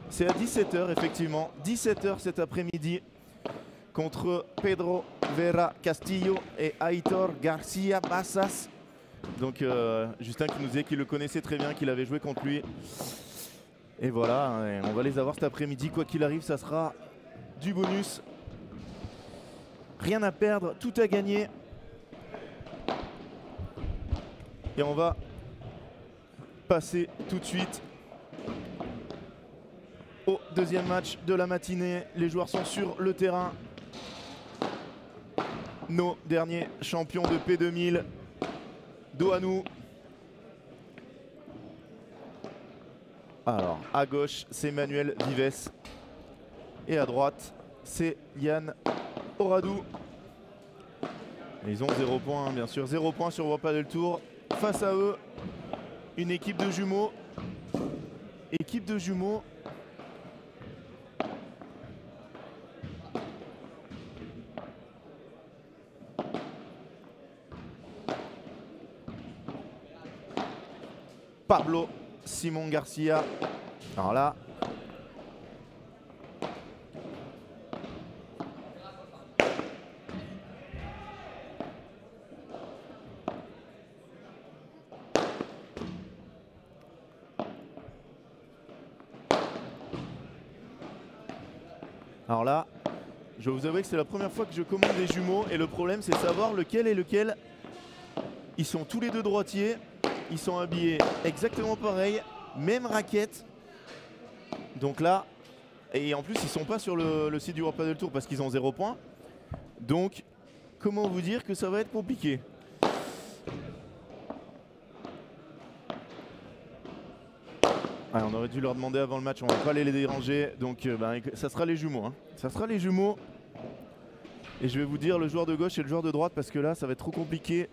C'est à 17 h effectivement. 17 h cet après-midi contre Pedro Vera Castillo et Aitor Garcia Massas. Donc Justin qui nous disait qu'il le connaissait très bien, qu'il avait joué contre lui. Et voilà, on va les avoir cet après-midi. Quoi qu'il arrive, ça sera du bonus. Rien à perdre, tout à gagner. Et on va passer tout de suite au deuxième match de la matinée. Les joueurs sont sur le terrain. Nos derniers champions de P2000. Dos à nous. Alors, à gauche, c'est Manuel Vives. Et à droite, c'est Yann Oradou. Ils ont 0 points, hein, bien sûr. 0 points sur World Padel Tour. Face à eux, une équipe de jumeaux. Équipe de jumeaux. Pablo Simon Garcia. Alors là, je vais vous avouer que c'est la première fois que je commande des jumeaux et le problème c'est de savoir lequel est lequel. Ils sont tous les deux droitiers. Ils sont habillés exactement pareil, même raquette. Donc là, et en plus ils sont pas sur le site du World Padel Tour parce qu'ils ont 0 points. Donc comment vous dire que ça va être compliqué. Ah, on aurait dû leur demander avant le match, on va pas les déranger. Donc ça sera les jumeaux, hein. Ça sera les jumeaux. Et je vais vous dire le joueur de gauche et le joueur de droite parce que là ça va être trop compliqué.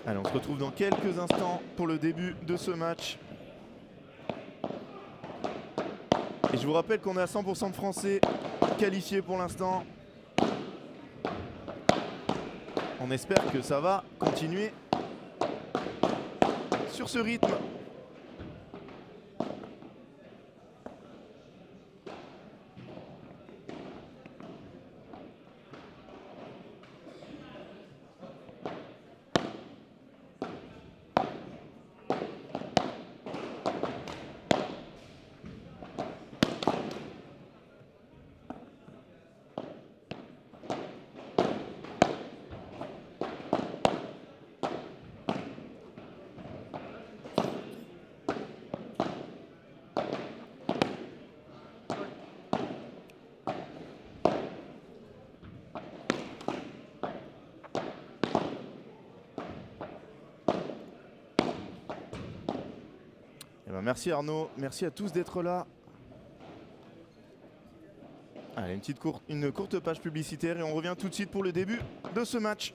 Allez, on se retrouve dans quelques instants pour le début de ce match. Et je vous rappelle qu'on est à 100% de Français qualifiés pour l'instant. On espère que ça va continuer sur ce rythme. Merci Arnaud, merci à tous d'être là. Allez, une courte page publicitaire et on revient tout de suite pour le début de ce match.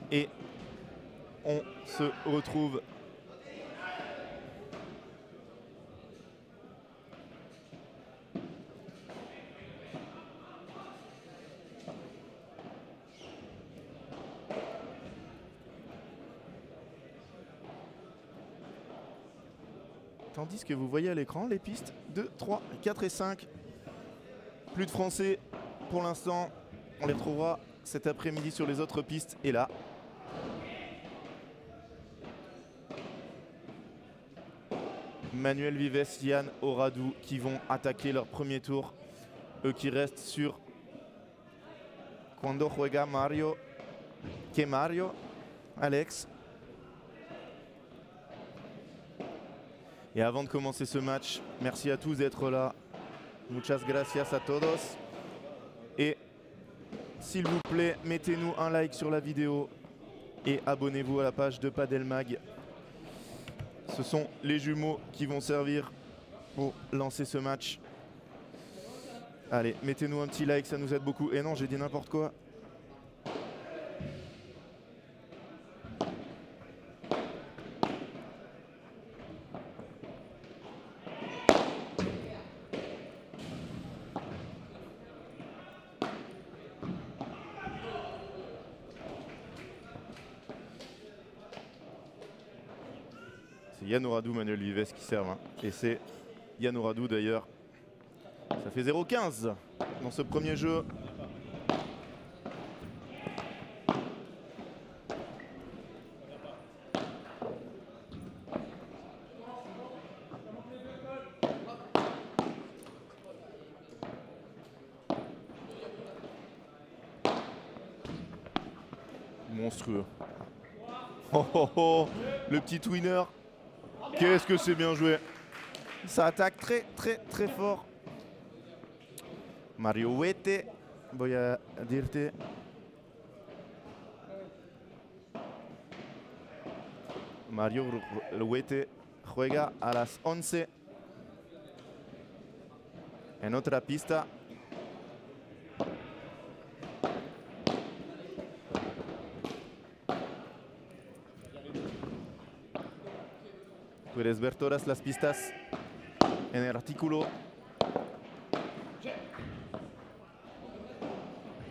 Et on se retrouve tandis que vous voyez à l'écran les pistes 2, 3, 4 et 5. Plus de Français pour l'instant. On les retrouvera cet après-midi sur les autres pistes. Et là, Manuel Vives, Yann Oradou qui vont attaquer leur premier tour. Eux qui restent sur Cuando juega Mario. Que Mario, Alex. Et avant de commencer ce match, merci à tous d'être là. Muchas gracias a todos. Et s'il vous plaît, mettez-nous un like sur la vidéo et abonnez-vous à la page de Padel Mag. Ce sont les jumeaux qui vont servir pour lancer ce match. Allez, mettez-nous un petit like, ça nous aide beaucoup. Et non, j'ai dit n'importe quoi. C'est Yann Oradou, Manuel Vives qui servent. Hein. Et c'est Yann Oradou d'ailleurs. Ça fait 0-15 dans ce premier jeu. Monstrueux. Oh oh oh, le petit winner. Qu'est-ce que c'est bien joué. Ça attaque très très très fort. Mario Huete, voy a dirte. Mario Huete juega a las 11 en otra pista. Puedes ver todas las pistas en el artículo.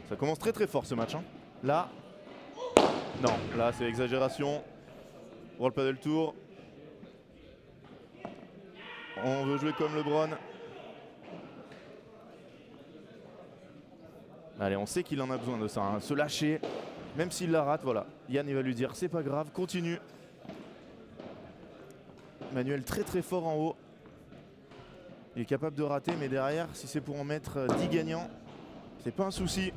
Ça commence très très fort ce match. Hein. Là, non, là c'est exagération. World Padel Tour. On veut jouer comme LeBron. Allez, on sait qu'il en a besoin de ça. Hein. Se lâcher, même s'il la rate, voilà. Yann il va lui dire c'est pas grave, continue. Manuel très très fort en haut. Il est capable de rater, mais derrière, si c'est pour en mettre 10 gagnants, c'est pas un souci.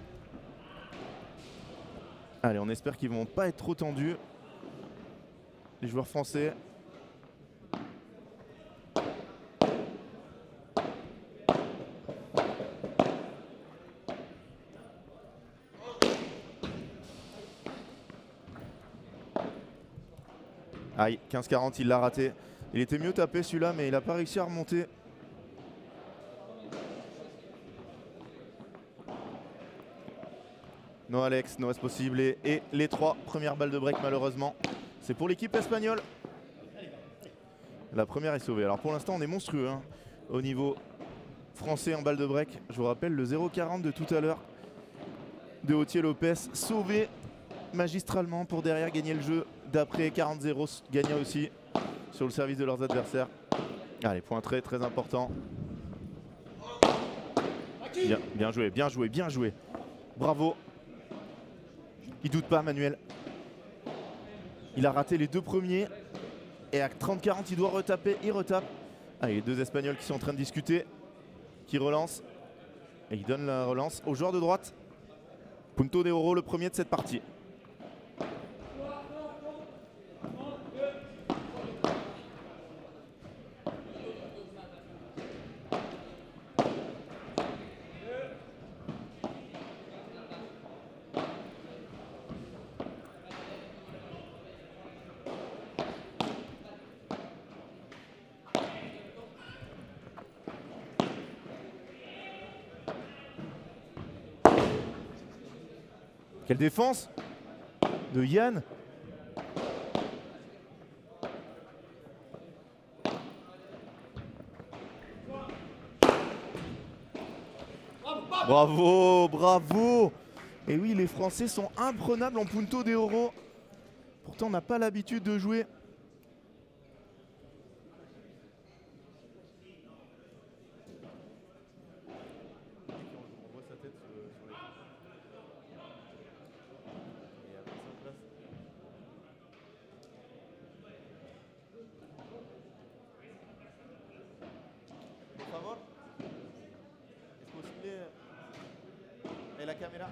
Allez, on espère qu'ils vont pas être trop tendus. Les joueurs français. Aïe, 15-40, il l'a raté. Il était mieux tapé celui-là, mais il n'a pas réussi à remonter. Non Alex, non est-ce possible. Et les 3 premières balles de break malheureusement. C'est pour l'équipe espagnole. La première est sauvée. Alors pour l'instant on est monstrueux hein, au niveau français en balle de break. Je vous rappelle le 0,40 de tout à l'heure de Otier Lopez. Sauvé magistralement pour derrière gagner le jeu d'après 40-0. Gagner aussi sur le service de leurs adversaires. Allez, point très très important. Bien joué, bien joué, bien joué. Bravo. Il doute pas Manuel. Il a raté les 2 premiers. Et à 30-40 il doit retaper, il retape. Allez, les 2 Espagnols qui sont en train de discuter. Qui relancent. Et il donne la relance au joueur de droite. Punto de Oro, le premier de cette partie. Quelle défense! de Yann. Bravo, bravo. Et oui, les Français sont imprenables en Punto de Oro. Pourtant, on n'a pas l'habitude de jouer. Et la caméra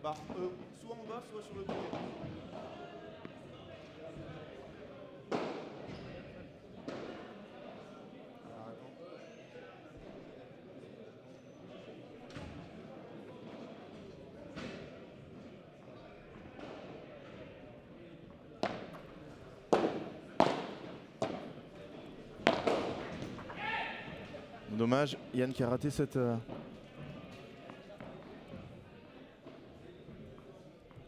bah, soit en bas, soit sur le côté. Dommage, Yann qui a raté cette...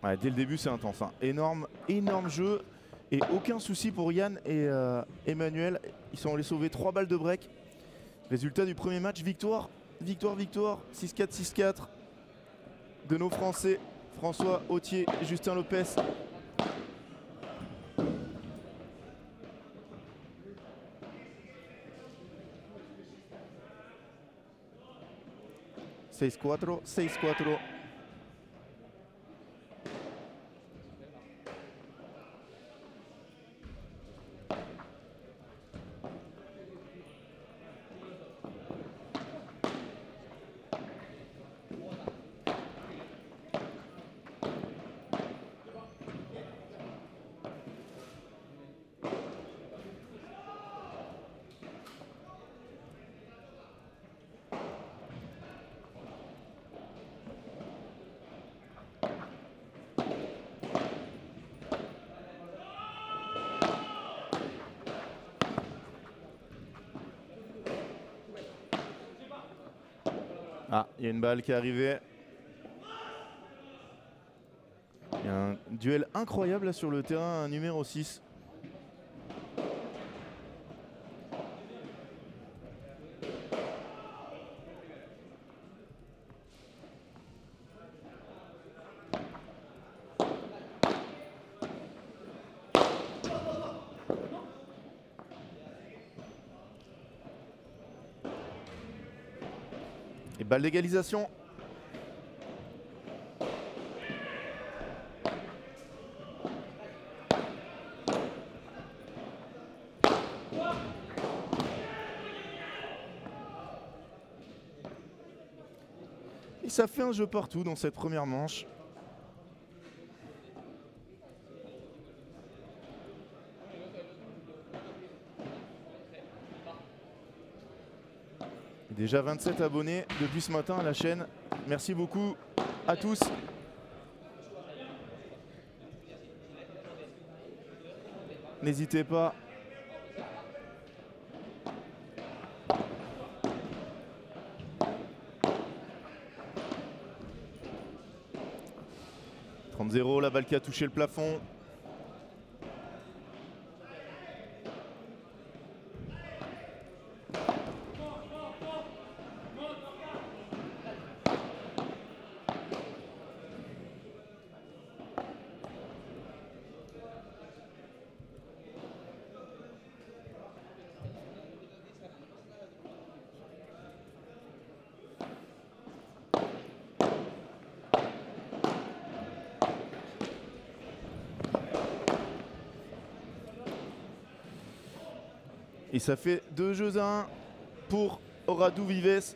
Ouais, dès le début c'est intense, hein. Énorme jeu et aucun souci pour Yann et Emmanuel. Ils sont allés sauver 3 balles de break. Résultat du premier match, victoire, 6-4, 6-4 de nos Français, François Autier et Justin Lopez. « 6-4, 6-4 ». Ah, il y a une balle qui est arrivée. Il y a un duel incroyable là sur le terrain numéro 6. Et balle d'égalisation. Et ça fait un jeu partout dans cette première manche. Déjà 27 abonnés depuis ce matin à la chaîne. Merci beaucoup à tous. N'hésitez pas. « 30-0, la balle qui a touché le plafond. » Et ça fait 2 jeux à 1 pour Oradou Vives.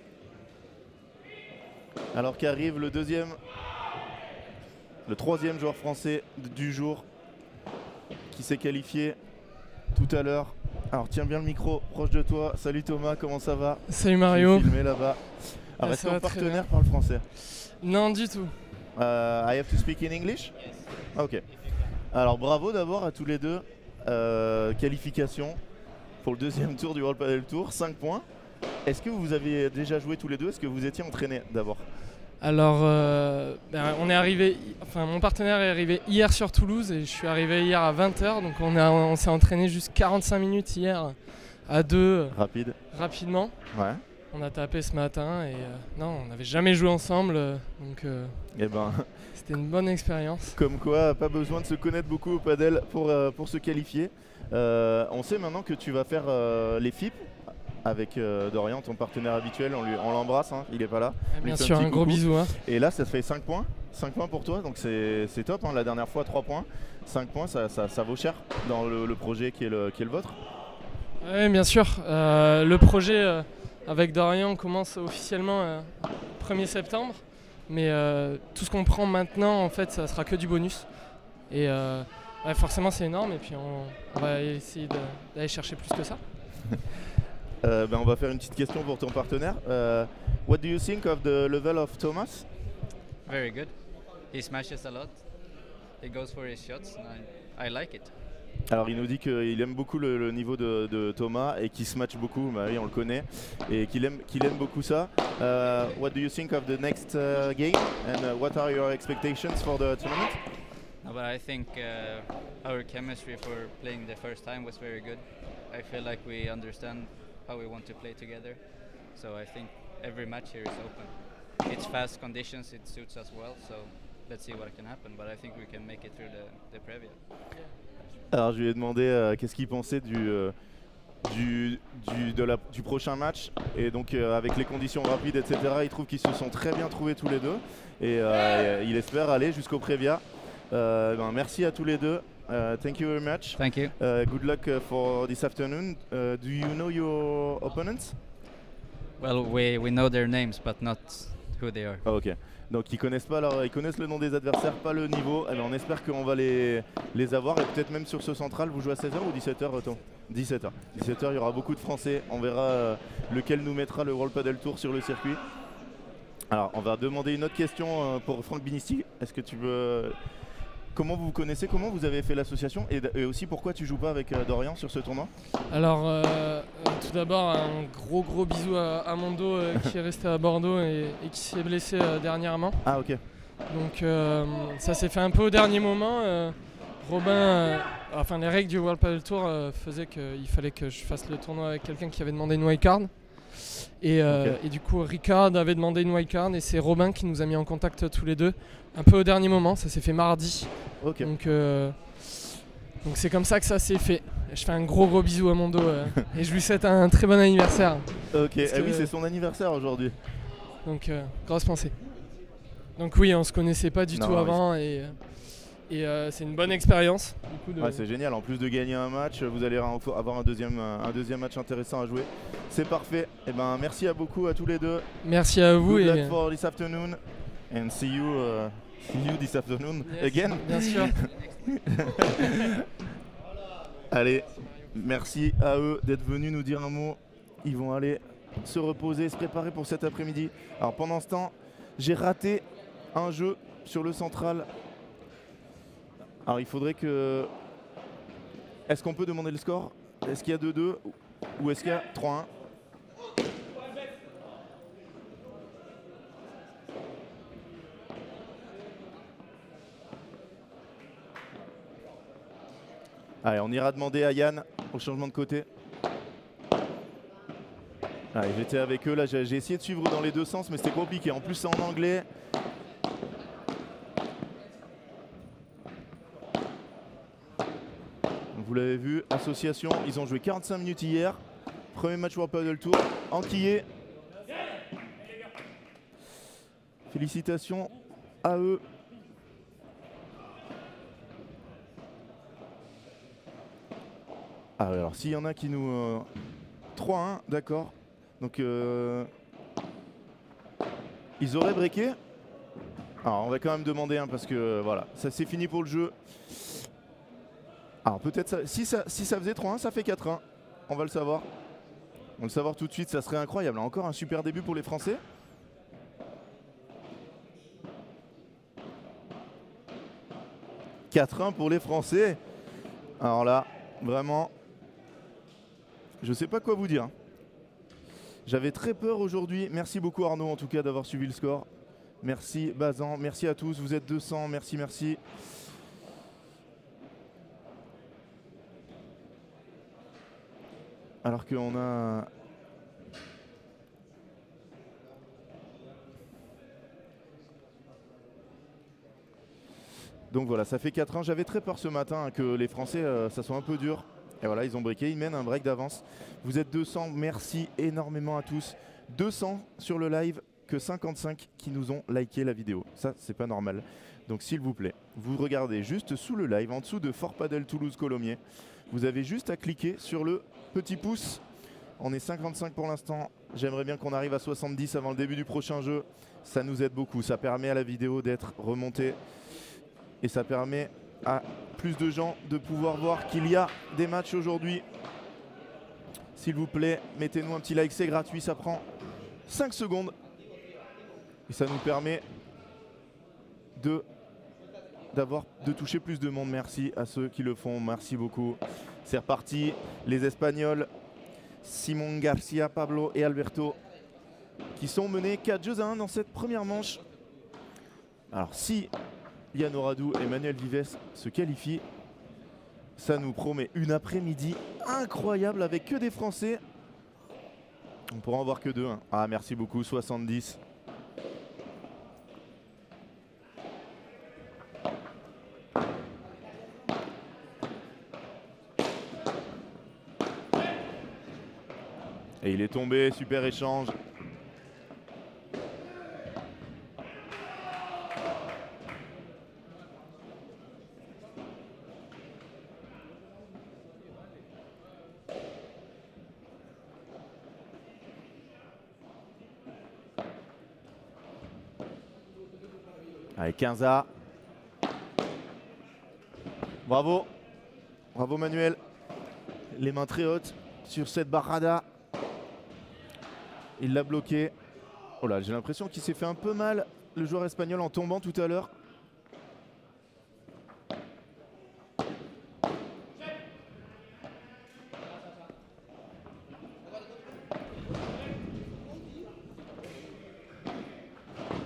Alors qu'arrive le troisième joueur français du jour qui s'est qualifié tout à l'heure. Alors tiens bien le micro proche de toi. Salut Thomas, comment ça va? Salut Mario. Filmé là-bas. Alors est-ce que ton partenaire parle français? Non du tout. I have to speak in English? Yes. Ok. Alors bravo d'abord à tous les deux. Qualification pour le deuxième tour du World Padel Tour, 5 points. Est-ce que vous avez déjà joué tous les deux? Est-ce que vous étiez entraînés d'abord? Alors, on est arrivé, enfin mon partenaire est arrivé hier sur Toulouse et je suis arrivé hier à 20h, donc on s'est entraîné juste 45 minutes hier à deux rapidement. Ouais. On a tapé ce matin et non, on n'avait jamais joué ensemble, donc c'était une bonne expérience. Comme quoi, pas besoin de se connaître beaucoup au padel pour se qualifier. On sait maintenant que tu vas faire les FIP avec Dorian, ton partenaire habituel. On l'embrasse, hein, il est pas là. Bien sûr, un gros bisou. Hein. Et là, ça fait 5 points. 5 points pour toi, donc c'est top. Hein. La dernière fois, 3 points. 5 points, ça vaut cher dans le projet qui est le vôtre. Oui, bien sûr. Le projet avec Dorian commence officiellement 1er septembre. Mais tout ce qu'on prend maintenant, en fait, ça sera que du bonus. Et forcément, c'est énorme. Et puis, on va essayer d'aller chercher plus que ça. On va faire une petite question pour ton partenaire. What do you think of the level of Thomas? Very good. He smashes a lot. He goes for his shots. And I like it. Alors il nous dit qu'il aime beaucoup le niveau de Thomas et qu'il se match beaucoup, bah oui, on le connaît, et qu'il aime beaucoup ça. What do you think of the next game and what are your expectations for the tournament? No, but I think our chemistry for playing the first time was very good. I feel like we understand how we want to play together. So I think every match here is open. It's fast conditions, it suits us well, so let's see what can happen, but I think we can make it through the Previa. Alors je lui ai demandé qu'est-ce qu'il pensait du prochain match, et donc avec les conditions rapides, etc. Il trouve qu'ils se sont très bien trouvés tous les deux, et il espère aller jusqu'au Previa. Merci à tous les deux. Thank you very much. Thank you. Good luck for this afternoon. Do you know your opponents? Well, we know their names, but not who they are. Ah, ok. Donc ils connaissent le nom des adversaires, pas le niveau. Alors, on espère qu'on va les avoir, et peut-être même sur ce central. Vous jouez à 16h ou 17h, Otto? 17h. 17h, il y aura beaucoup de Français. On verra lequel nous mettra le World Padel Tour sur le circuit. Alors on va demander une autre question pour Franck Binisti. Est-ce que tu veux... Comment vous vous connaissez? Comment vous avez fait l'association? Et aussi pourquoi tu joues pas avec Dorian sur ce tournoi? Alors tout d'abord un gros bisou à Mondo qui est resté à Bordeaux et qui s'est blessé dernièrement. Ah ok. Donc ça s'est fait un peu au dernier moment. Robin, les règles du World Padel Tour faisaient qu'il fallait que je fasse le tournoi avec quelqu'un qui avait demandé une wildcard. Et du coup Ricard avait demandé une wildcard et c'est Robin qui nous a mis en contact tous les deux un peu au dernier moment. Ça s'est fait mardi. Okay. Donc c'est comme ça que ça s'est fait. Je fais un gros bisou à Mondo et je lui souhaite un très bon anniversaire. Ok, oui, c'est son anniversaire aujourd'hui. Donc grosse pensée. Donc oui, on se connaissait pas du tout avant et c'est une bonne expérience. Ouais, c'est génial, en plus de gagner un match, vous allez avoir un deuxième match intéressant à jouer. C'est parfait. Et merci à beaucoup à tous les deux. Merci à vous. Good luck for this afternoon and see you this afternoon again. Bien sûr. Allez, merci à eux d'être venus nous dire un mot. Ils vont aller se reposer, se préparer pour cet après-midi. Alors pendant ce temps, j'ai raté un jeu sur le central. Alors il faudrait que... Est-ce qu'on peut demander le score? Est-ce qu'il y a 2-2 ou est-ce qu'il y a 3-1? Allez, on ira demander à Yann au changement de côté. Allez, j'étais avec eux là, j'ai essayé de suivre dans les deux sens, mais c'était compliqué. En plus, c'est en anglais. Vous l'avez vu, association, ils ont joué 45 minutes hier. Premier match World Padel Tour, enquillé. Félicitations à eux. Ah, alors s'il y en a qui nous... 3-1, d'accord. Donc ils auraient breaké. Alors on va quand même demander parce que voilà, ça c'est fini pour le jeu. Alors peut-être si ça faisait 3-1, ça fait 4-1. On va le savoir. On va le savoir tout de suite, ça serait incroyable. Encore un super début pour les Français. « 4-1 pour les Français. » Alors là, vraiment, je sais pas quoi vous dire. J'avais très peur aujourd'hui. Merci beaucoup Arnaud en tout cas d'avoir suivi le score. Merci Bazan, merci à tous, vous êtes 200, merci, merci. Alors qu'on a... Donc voilà, ça fait 4 ans. J'avais très peur ce matin hein, que les Français, ça soit un peu dur. Et voilà, ils ont breaké, ils mènent un break d'avance. Vous êtes 200, merci énormément à tous. 200 sur le live, que 55 qui nous ont liké la vidéo. Ça, c'est pas normal. Donc s'il vous plaît, vous regardez juste sous le live, en dessous de Fort Padel Toulouse-Colomiers. Vous avez juste à cliquer sur le petit pouce. On est 55 pour l'instant. J'aimerais bien qu'on arrive à 70 avant le début du prochain jeu. Ça nous aide beaucoup. Ça permet à la vidéo d'être remontée. Et ça permet à plus de gens de pouvoir voir qu'il y a des matchs aujourd'hui. S'il vous plaît, mettez-nous un petit like, c'est gratuit, ça prend 5 secondes. Et ça nous permet de toucher plus de monde. Merci à ceux qui le font, merci beaucoup. C'est reparti, les Espagnols, Simon Garcia, Pablo et Alberto, qui sont menés 4-1 dans cette première manche. Alors si Yann Oradou et Manuel Vives se qualifient, ça nous promet une après-midi incroyable avec que des Français. On pourra en voir que deux. Hein. Ah merci beaucoup, 70. Et il est tombé, super échange. Allez, 15A. Bravo. Bravo Manuel. Les mains très hautes sur cette barrada. Il l'a bloqué. Oh là, j'ai l'impression qu'il s'est fait un peu mal, le joueur espagnol, en tombant tout à l'heure.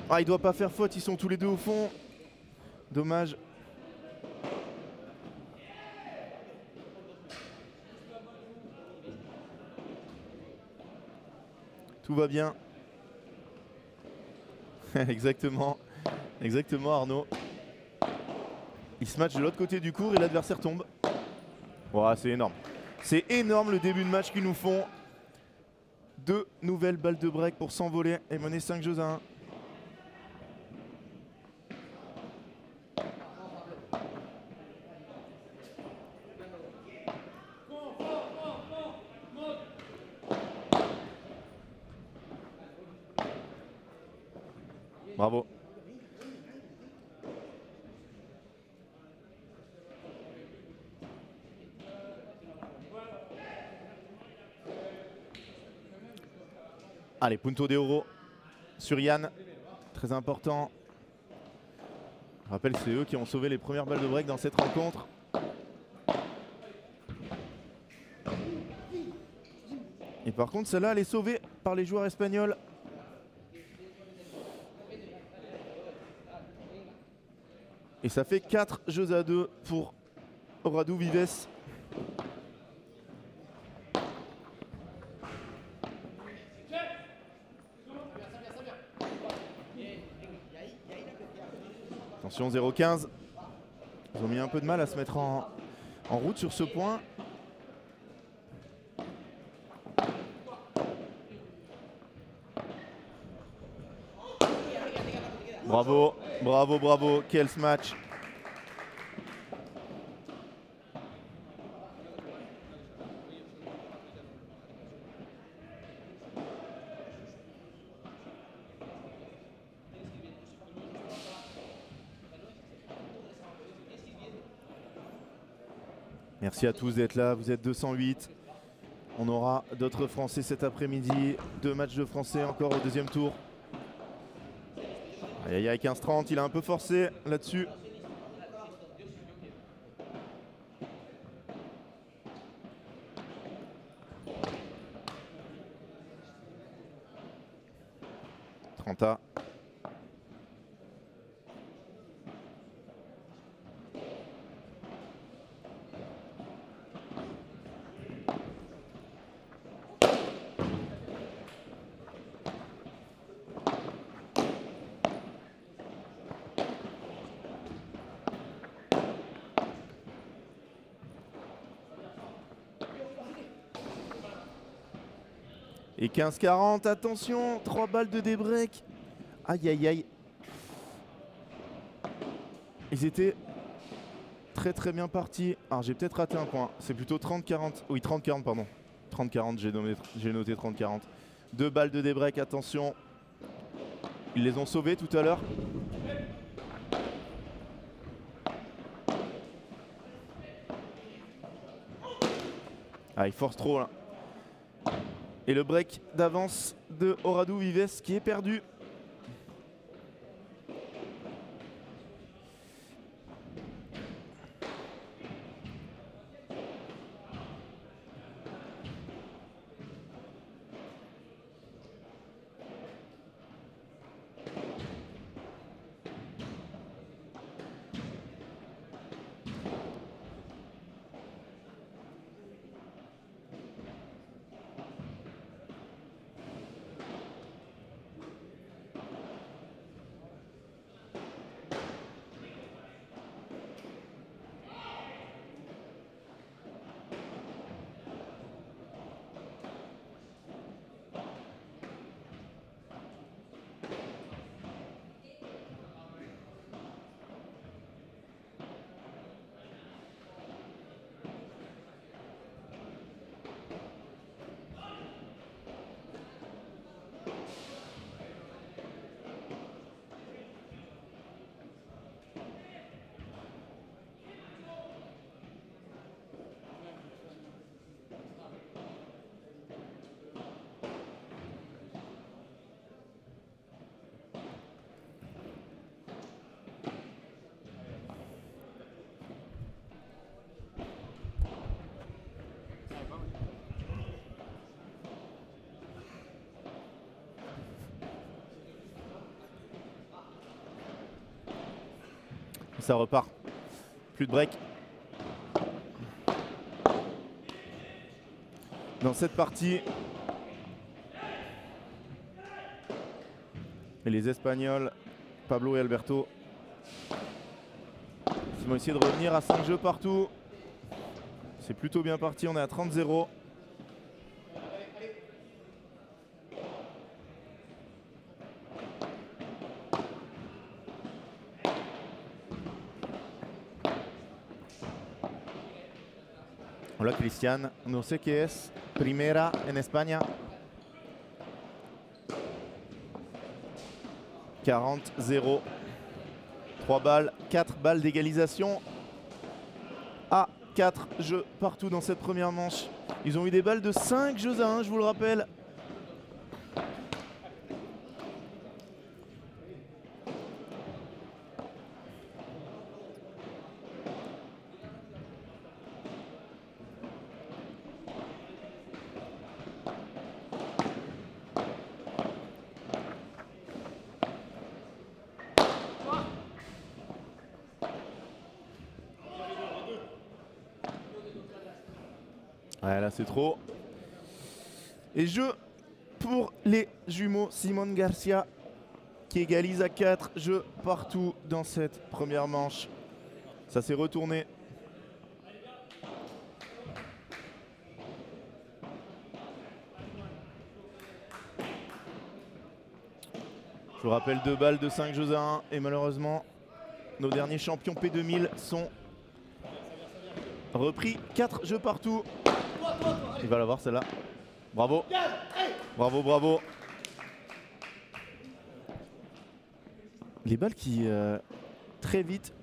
Ah, il doit pas faire faute, ils sont tous les deux au fond. Dommage. Tout va bien. Exactement. Exactement Arnaud. Il se match de l'autre côté du court et l'adversaire tombe. Wow, c'est énorme. C'est énorme le début de match qu'ils nous font. 2 nouvelles balles de break pour s'envoler et mener 5-1. Bravo. Allez, punto de oro sur Yann. Très important. Je rappelle que c'est eux qui ont sauvé les premières balles de break dans cette rencontre. Et par contre, celle-là, elle est sauvée par les joueurs espagnols. Et ça fait 4-2 pour Oradou Vives. Attention, 0-15. Ils ont mis un peu de mal à se mettre en route sur ce point. Bravo, bravo, bravo. Quel match. Merci à tous d'être là, vous êtes 208. On aura d'autres Français cet après-midi. 2 matchs de Français encore au deuxième tour. Aïe aïe aïe, 15-30, il a un peu forcé là-dessus. A. Et 15-40, attention, 3 balles de débreak. Aïe aïe aïe. Ils étaient très bien partis. Alors j'ai peut-être raté un point. C'est plutôt 30-40. Oui, 30-40 pardon. 30-40, j'ai noté 30-40. 2 balles de débreak, attention. Ils les ont sauvés tout à l'heure. Ah, il force trop là. Et le break d'avance de Oradou Vives qui est perdu. Ça repart. Plus de break. Dans cette partie. Et les Espagnols, Pablo et Alberto, ils vont essayer de revenir à 5 jeux partout. C'est plutôt bien parti, on est à 30-0. Hola Cristian, no sé qué es primera en España. 40-0. 3 balles, 4 balles d'égalisation. À 4 jeux partout dans cette première manche. Ils ont eu des balles de 5 jeux à 1, je vous le rappelle. Ouais, là c'est trop. Et jeu pour les jumeaux Simon Garcia qui égalise à 4 jeux partout dans cette première manche. Ça s'est retourné. Je vous rappelle 2 balles de 5 jeux à 1 et malheureusement nos derniers champions P2000 sont repris 4 jeux partout. Il va l'avoir celle-là. Bravo. Bravo, bravo. Les balles qui très vite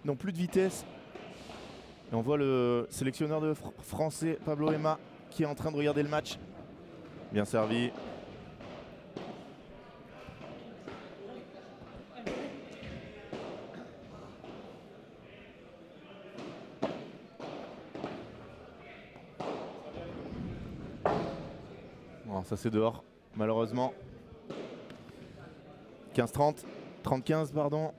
n'ont plus de vitesse. Et on voit le sélectionneur de français Pablo Ema qui est en train de regarder le match. Bien servi. Ça c'est dehors, malheureusement. 15-30, 30-15 pardon.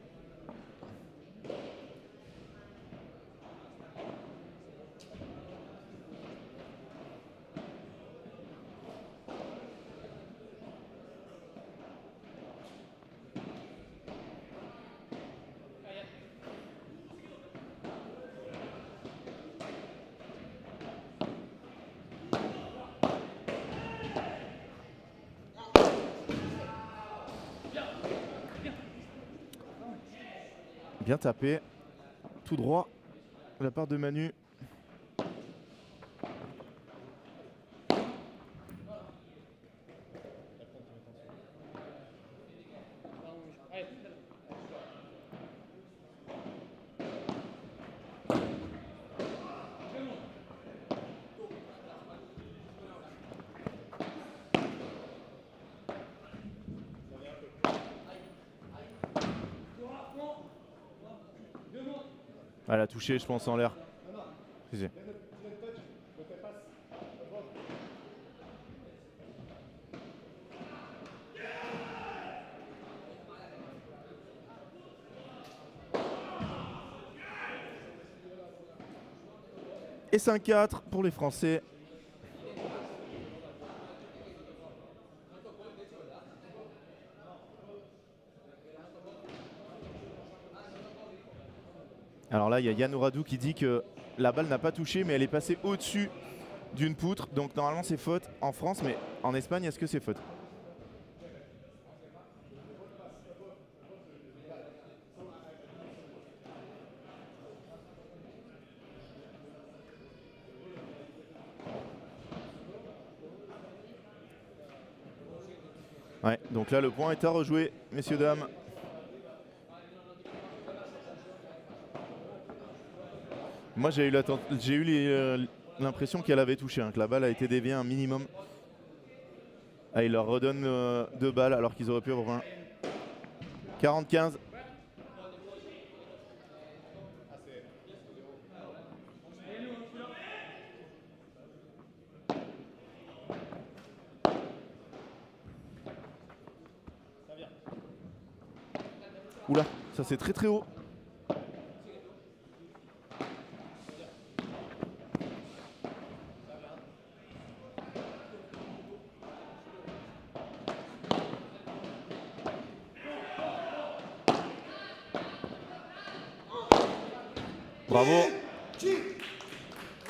Bien tapé. Tout droit de la part de Manu. Elle a touché, je pense, en l'air. Si. Et 5-4 pour les Français. Alors là, il y a Yann Ouradou qui dit que la balle n'a pas touché, mais elle est passée au-dessus d'une poutre. Donc normalement, c'est faute en France, mais en Espagne, est-ce que c'est faute? Ouais, donc là, le point est à rejouer, messieurs, dames. Moi, j'ai eu l'impression qu'elle avait touché, hein, que la balle a été déviée un minimum. Ah, il leur redonne 2 balles alors qu'ils auraient pu avoir un. 40-15. Oula, ça c'est très très haut. Bravo.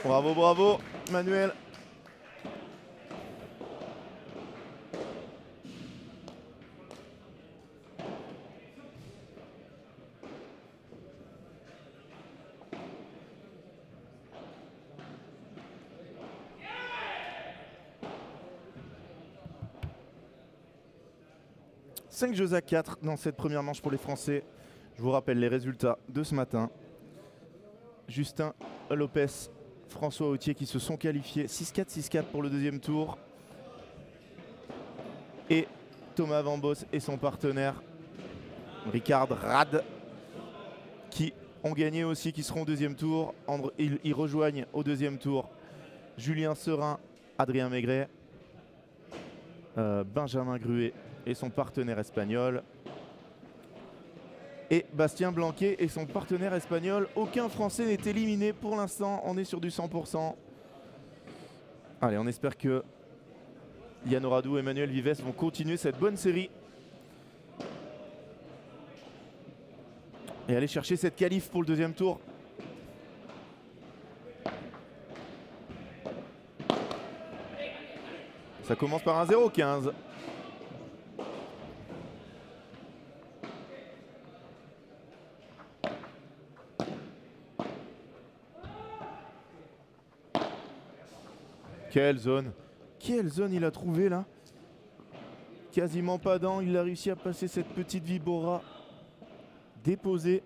Bravo, bravo, Manuel. Cinq jeux à 4 dans cette première manche pour les Français. Je vous rappelle les résultats de ce matin. Justin Lopez, François Autier qui se sont qualifiés 6-4, 6-4 pour le deuxième tour. Et Thomas Vambos et son partenaire Ricard Rad qui ont gagné aussi, qui seront au deuxième tour. Ils rejoignent au deuxième tour Julien Serin, Adrien Maigret, Benjamin Gruet et son partenaire espagnol. Et Bastien Blanquet et son partenaire espagnol. Aucun Français n'est éliminé pour l'instant. On est sur du 100%. Allez, on espère que Yann Ouradou et Emmanuel Vives vont continuer cette bonne série. Et aller chercher cette qualif pour le deuxième tour. Ça commence par un 0-15. Quelle zone! Quelle zone il a trouvé là? Quasiment pas d'angle, il a réussi à passer cette petite vibora déposée.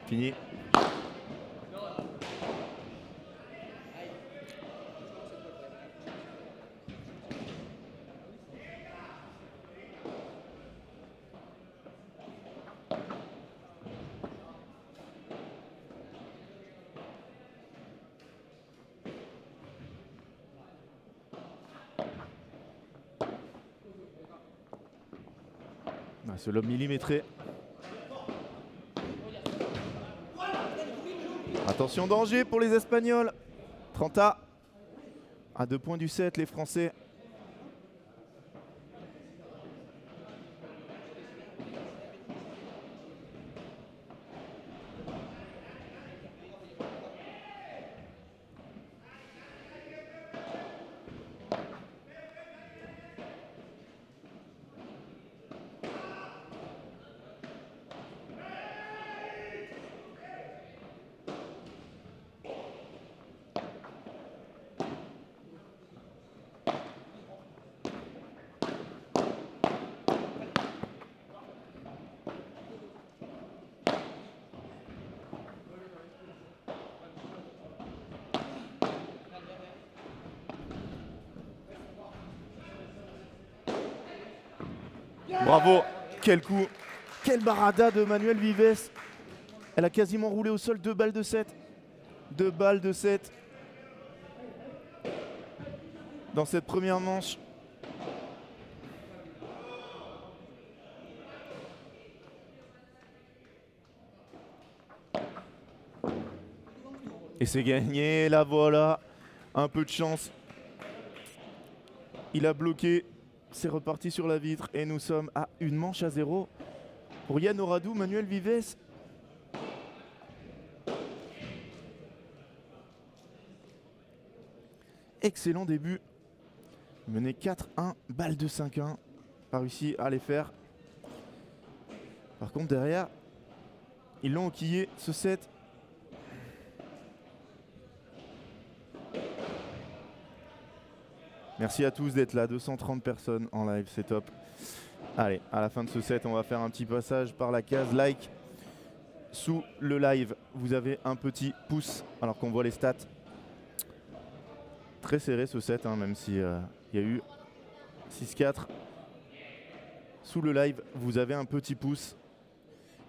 Fini. Ce lob millimétré. Attention, danger pour les Espagnols. 30 à 2 points du 7, les Français. Bravo, quel coup. Quelle barada de Manuel Vives. Elle a quasiment roulé au sol, 2 balles de 7. 2 balles de 7. Dans cette première manche. Et c'est gagné, la voilà. Un peu de chance. Il a bloqué. C'est reparti sur la vitre. Et nous sommes à une manche à 0. Pour Yann Oradou, Manuel Vives. Excellent début. Mené 4-1, balle de 5-1. Pas réussi à les faire. Par contre, derrière, ils l'ont enquillé ce set. Merci à tous d'être là, 230 personnes en live, c'est top. Allez, à la fin de ce set, on va faire un petit passage par la case like. Sous le live, vous avez un petit pouce alors qu'on voit les stats. Très serré ce set, hein, même s'il y a eu 6-4. Sous le live, vous avez un petit pouce.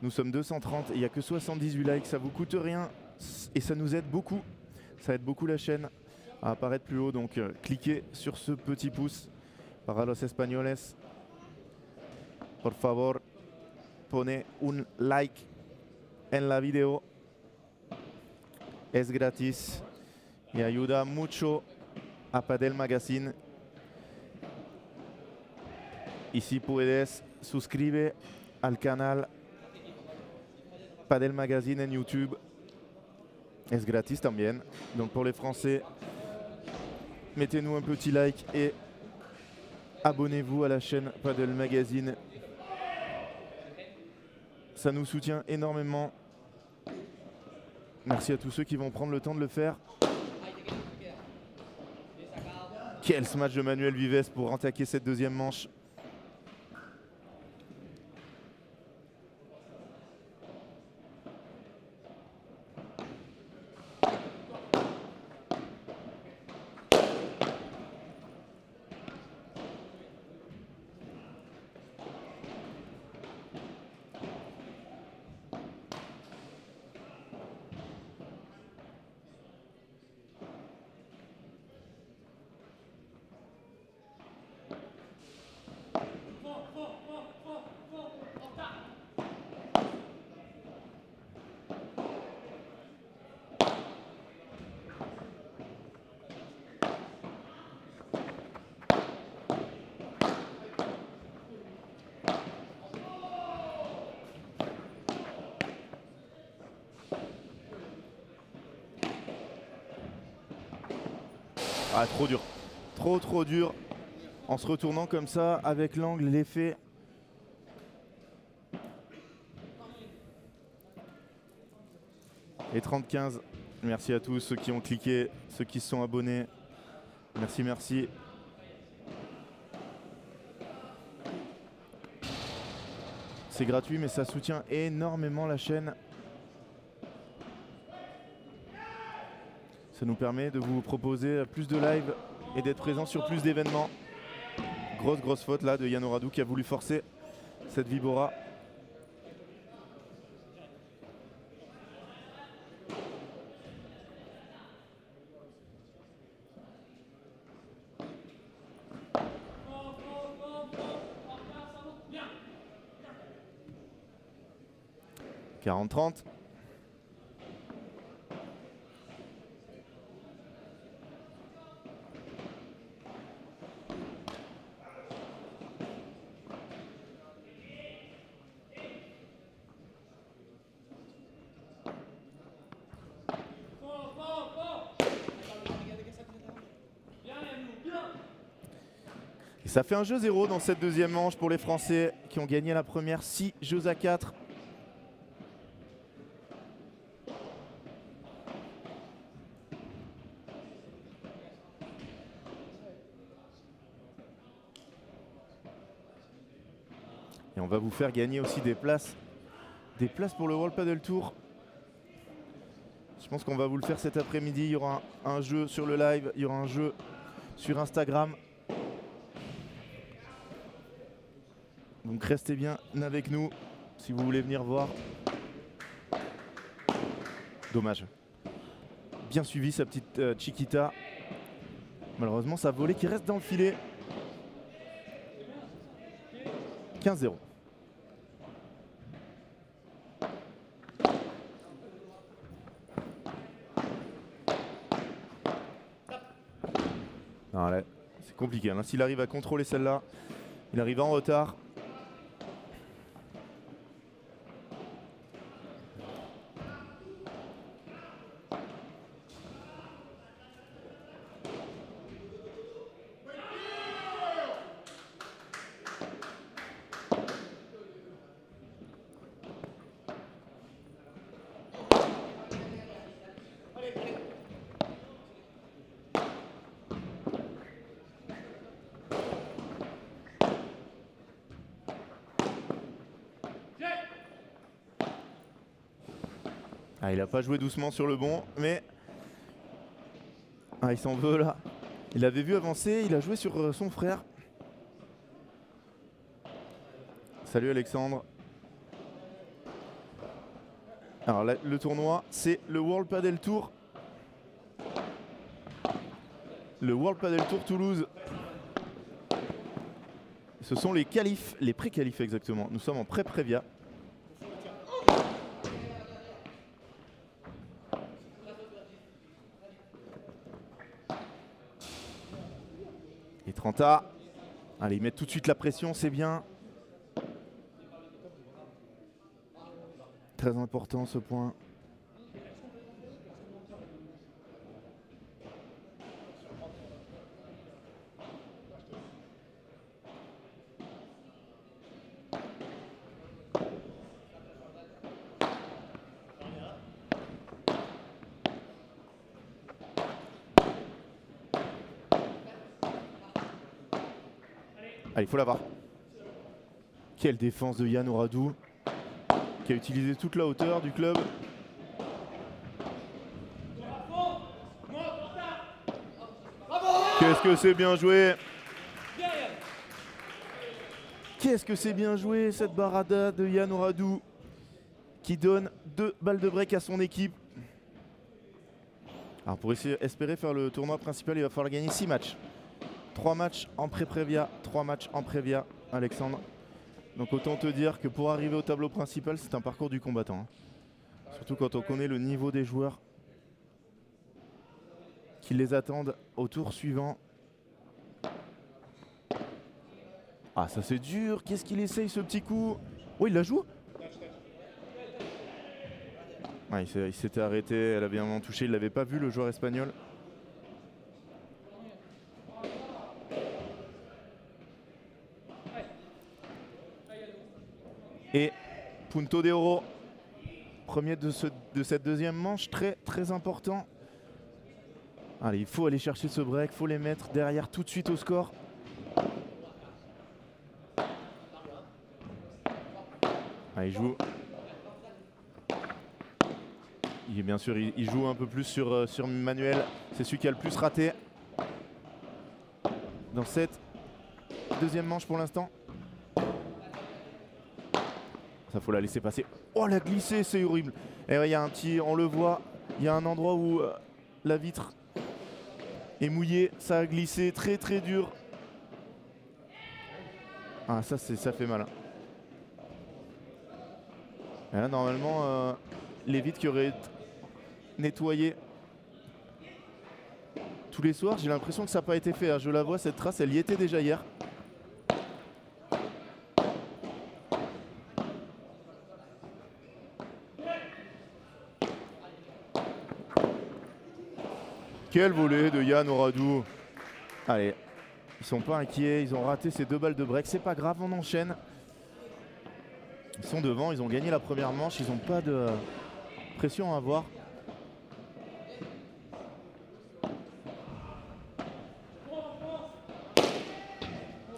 Nous sommes 230 et il n'y a que 78 likes. Ça vous coûte rien et ça nous aide beaucoup. Ça aide beaucoup la chaîne à apparaître plus haut. Donc cliquez sur ce petit pouce. Para los españoles, por favor, pone un like en la video. Es gratis y ayuda mucho a Padel Magazine. Y si puedes, suscribe al canal Padel Magazine en YouTube. Es gratis también. Donc pour les Français, mettez-nous un petit like et abonnez-vous à la chaîne Padel Magazine. Ça nous soutient énormément. Merci à tous ceux qui vont prendre le temps de le faire. Quel smash de Manuel Vives pour attaquer cette deuxième manche. Ah, trop dur. Trop dur. En se retournant comme ça, avec l'angle, l'effet. Et 30-15. Merci à tous ceux qui ont cliqué, ceux qui se sont abonnés. Merci, merci. C'est gratuit, mais ça soutient énormément la chaîne. Ça nous permet de vous proposer plus de live et d'être présent sur plus d'événements. Grosse faute là de Yann Oradou qui a voulu forcer cette Vibora. « 40-30 ». Ça fait un jeu 0 dans cette deuxième manche pour les Français qui ont gagné la première 6 jeux à 4. Et on va vous faire gagner aussi des places pour le World Padel Tour. Je pense qu'on va vous le faire cet après-midi. Il y aura un jeu sur le live, il y aura un jeu sur Instagram. Donc restez bien avec nous si vous voulez venir voir. Dommage. Bien suivi sa petite Chiquita. Malheureusement, sa volée qui reste dans le filet. 15-0. C'est compliqué. Hein. S'il arrive à contrôler celle-là, il arrive en retard. Ah, il n'a pas joué doucement sur le bon, mais il s'en veut là. Il avait vu avancer, il a joué sur son frère. Salut Alexandre. Alors là, le tournoi, c'est le World Padel Tour. Le World Padel Tour Toulouse. Ce sont les qualifs, les pré-qualifs exactement. Nous sommes en pré-prévia. Et 30A. Allez, ils mettent tout de suite la pression, c'est bien. Très important ce point. Allez, il faut l'avoir. Quelle défense de Yann Oradou, qui a utilisé toute la hauteur du club. Qu'est-ce que c'est bien joué! Qu'est-ce que c'est bien joué cette barada de Yann Oradou, qui donne 2 balles de break à son équipe. Alors pour espérer faire le tournoi principal, il va falloir gagner 6 matchs. 3 matchs en pré-prévia, 3 matchs en prévia, Alexandre. Donc autant te dire que pour arriver au tableau principal, c'est un parcours du combattant. Hein. Surtout quand on connaît le niveau des joueurs qui les attendent au tour suivant. Ah, ça c'est dur. Qu'est-ce qu'il essaye ce petit coup? Oh, il la joue? Ouais, il s'était arrêté, elle avait un moment touché, il l'avait pas vu le joueur espagnol. Et punto de oro, premier de cette deuxième manche, très important. Allez, il faut aller chercher ce break, il faut les mettre derrière tout de suite au score. Ah, il joue. Bien sûr, il joue un peu plus sur Manuel. C'est celui qui a le plus raté dans cette deuxième manche pour l'instant. Ça, faut la laisser passer. Oh, la glissée, c'est horrible. Et ouais, il y a un petit, on le voit, il y a un endroit où la vitre est mouillée. Ça a glissé, très dur. Ah, ça fait mal. Et là, normalement, les vitres qui auraient été nettoyées tous les soirs, j'ai l'impression que ça n'a pas été fait. Hein. Je la vois, cette trace, elle y était déjà hier. Quel volet de Yann Oradou. Allez, ils sont pas inquiets, ils ont raté ces 2 balles de break. C'est pas grave, on enchaîne. Ils sont devant, ils ont gagné la première manche, ils n'ont pas de pression à avoir.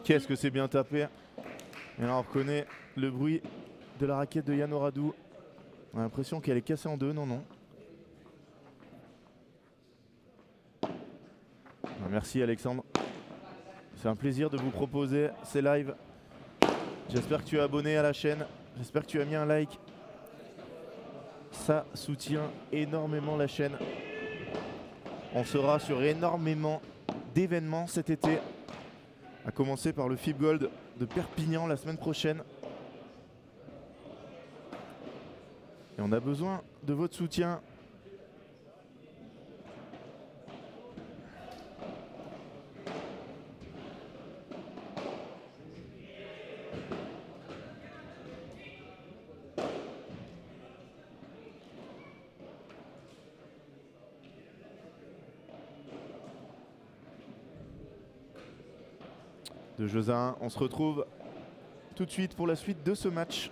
Qu'est-ce que c'est bien tapé. Et là on reconnaît le bruit de la raquette de Yann Oradou. On a l'impression qu'elle est cassée en 2, non. Merci Alexandre. C'est un plaisir de vous proposer ces lives J'espère que tu es abonné à la chaîne. J'espère que tu as mis un like. Ça soutient énormément la chaîne. On sera sur énormément d'événements cet été. À commencer par le FIB Gold de Perpignan la semaine prochaine. Et on a besoin de votre soutien. De jeux à 1, on se retrouve tout de suite pour la suite de ce match.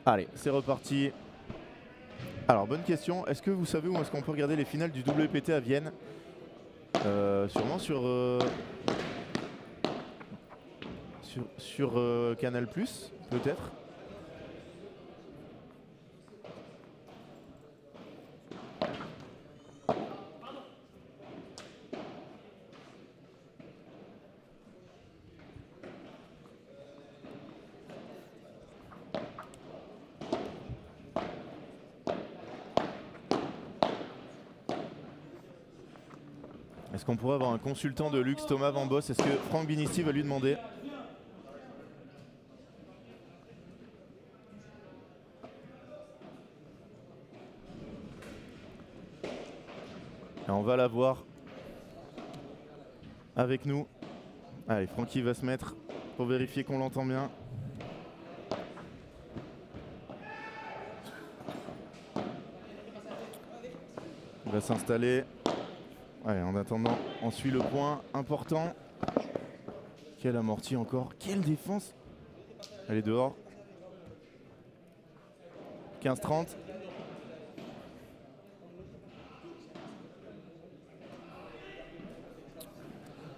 Allez, c'est reparti. Alors, bonne question. Est-ce que vous savez où est-ce qu'on peut regarder les finales du WPT à Vienne? Sûrement sur Canal+, peut-être. Est-ce qu'on pourrait avoir un consultant de luxe, Thomas Van Boss? Est-ce que Franck Binisti va lui demander? Et on va la voir avec nous. Allez, Francky va se mettre pour vérifier qu'on l'entend bien. Il va s'installer. Allez, en attendant, on suit le point important. Quelle amortie encore. Quelle défense. Elle est dehors. 15-30.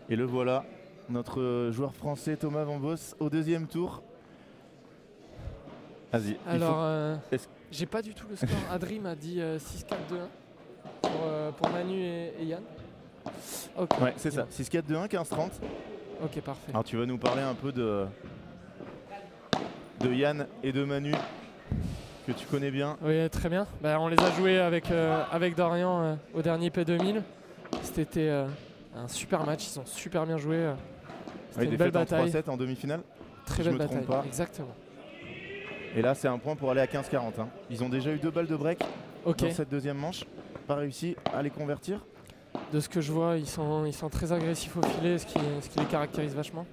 Et le voilà, notre joueur français Thomas Van Boss au deuxième tour. Vas-y. Alors, j'ai pas du tout le score. Adri m'a dit 6-4-2-1 pour Manu et Yann. Okay. Ouais, c'est ça. 6-4-2-1, 15-30. Ok, parfait. Alors tu vas nous parler un peu de Yann et de Manu, que tu connais bien. Oui, très bien. Bah, on les a joués avec Dorian au dernier P2000. C'était un super match, ils ont super bien joué. C'était une belle bataille. 3-7 en demi-finale. Très si belle je me bataille, trompe pas. exactement. Et là, c'est un point pour aller à 15-40. Hein. Ils ont déjà eu 2 balles de break dans cette deuxième manche. Pas réussi à les convertir. De ce que je vois, ils sont très agressifs au filet, ce qui les caractérise vachement.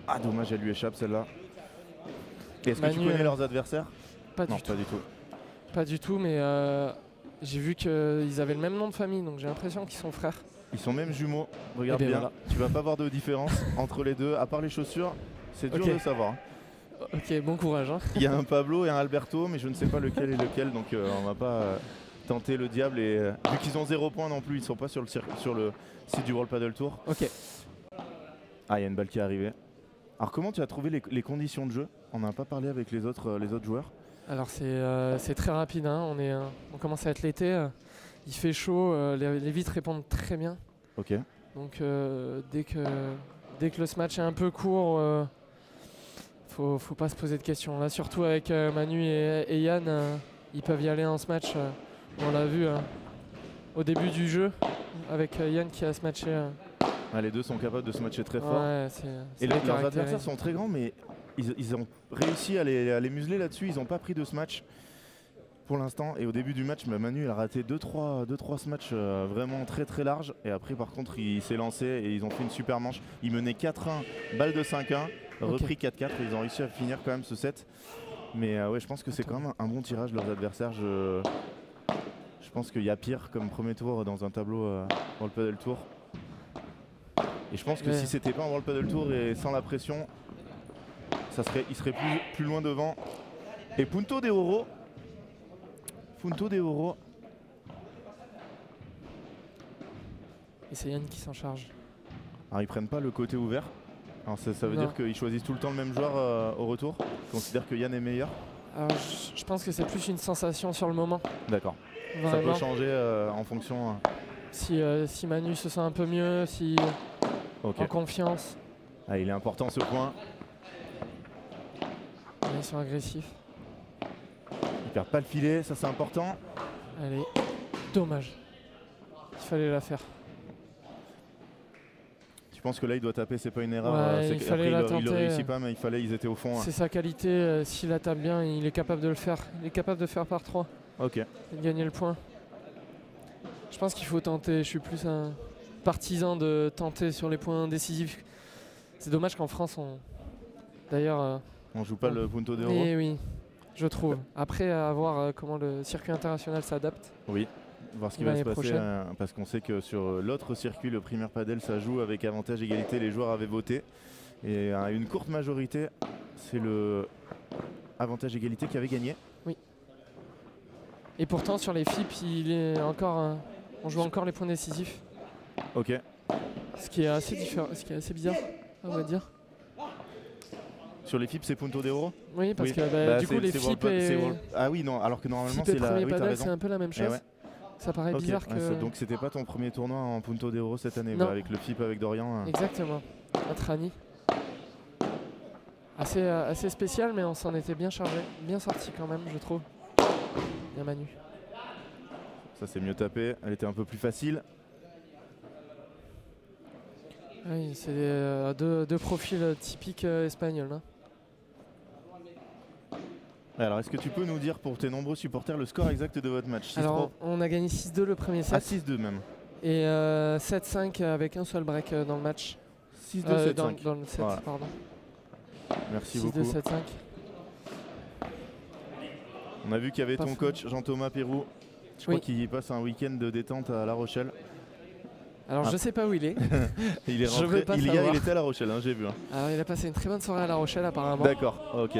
Ah, dommage, elle lui échappe celle-là. Est-ce que tu connais leurs adversaires? Pas du tout. Pas du tout, mais j'ai vu qu'ils avaient le même nom de famille, donc j'ai l'impression qu'ils sont frères. Ils sont même jumeaux, regarde bien. Voilà. Tu vas pas voir de différence entre les deux, à part les chaussures, c'est dur de savoir. Ok, bon courage. Hein. Il y a un Pablo et un Alberto, mais je ne sais pas lequel est lequel, donc on va pas tenter le diable. Et vu qu'ils ont 0 points non plus, ils sont pas sur le site du World Padel Tour. Ok. Ah, il y a une balle qui est arrivée. Alors comment tu as trouvé les conditions de jeu? On n'a pas parlé avec les autres joueurs. Alors c'est très rapide, hein. On commence à être l'été, il fait chaud, les vitres répondent très bien. Ok. Donc dès que le match est un peu court, faut pas se poser de questions. Là surtout avec Manu et Yann, ils peuvent y aller dans ce match. On l'a vu au début du jeu avec Yann qui a se matché. Les deux sont capables de se matcher très fort. Ouais, et leurs adversaires sont très grands, mais ils ont réussi à les museler là-dessus. Ils n'ont pas pris de ce match. pour l'instant. Et au début du match, Manu il a raté 2-3 matchs vraiment très très larges. Et après par contre il s'est lancé et ils ont fait une super manche. Ils menaient 4-1, balle de 5-1, repris 4-4 et ils ont réussi à finir quand même ce set. Mais ouais, je pense que c'est quand même un bon tirage de leurs adversaires. Je pense qu'il y a pire comme premier tour dans un tableau World Padel Tour. Et je pense que si c'était pas un World Padel Tour et sans la pression, il serait plus loin devant. Et Punto de Oro. Et c'est Yann qui s'en charge. Alors ils prennent pas le côté ouvert. Alors ça veut dire qu'ils choisissent tout le temps le même joueur au retour. Ils considèrent que Yann est meilleur. Alors, je pense que c'est plus une sensation sur le moment. D'accord. Ça peut changer en fonction. Si Manu se sent un peu mieux, si en confiance. Ah, il est important ce point. Ils sont agressifs. Ils perdent pas le filet, ça c'est important. Allez, dommage. Il fallait la faire. Je pense que là il doit taper, c'est pas une erreur. Ouais, il fallait la tenter. Il le réussit pas, mais ils étaient au fond. C'est sa qualité, s'il la tape bien, il est capable de le faire. Il est capable de faire par 3. Ok. Et de gagner le point. Je pense qu'il faut tenter. Je suis plus un partisan de tenter sur les points décisifs. C'est dommage qu'en France, d'ailleurs... on joue pas le Punto de Oro. Oui, je trouve. Après, à voir comment le circuit international s'adapte. Oui. Voir ce qui va se passer parce qu'on sait que sur l'autre circuit, le Premier Padel, ça joue avec avantage égalité. Les joueurs avaient voté et une courte majorité, c'est le avantage égalité qui avait gagné. Oui. Et pourtant sur les FIP, on joue encore les points décisifs. Ok. Ce qui est assez différent, ce qui est assez bizarre, on va dire. Sur les FIP, c'est Punto de Oro. Oui, parce que du coup les FIP ah oui, non, alors que normalement c'est la. Oui, c'est un peu la même chose. Ouais. Ça paraît bizarre que... Donc c'était pas ton premier tournoi en Punto de Oro cette année, avec le FIP avec Dorian. Exactement, entre amis. Assez spécial, mais on s'en était bien chargé, bien sorti quand même, je trouve. Bien Manu. Ça c'est mieux tapé, elle était un peu plus facile. Oui, c'est deux profils typiques espagnols. Hein. Alors, est-ce que tu peux nous dire pour tes nombreux supporters le score exact de votre match? Alors, on a gagné 6-2 le premier set. Ah, 6-2 même. Et 7-5 avec un seul break dans le match. 6-2, 7-5. Dans le set, voilà. Pardon. Merci beaucoup. 6-2, 7-5. On a vu qu'il y avait ton coach Jean-Thomas Pérou. Je crois qu'il passe un week-end de détente à La Rochelle. Alors, je sais pas où il est. Il est rentré. Il était à La Rochelle, hein, j'ai vu. Hein. Alors, il a passé une très bonne soirée à La Rochelle, apparemment. D'accord, ok.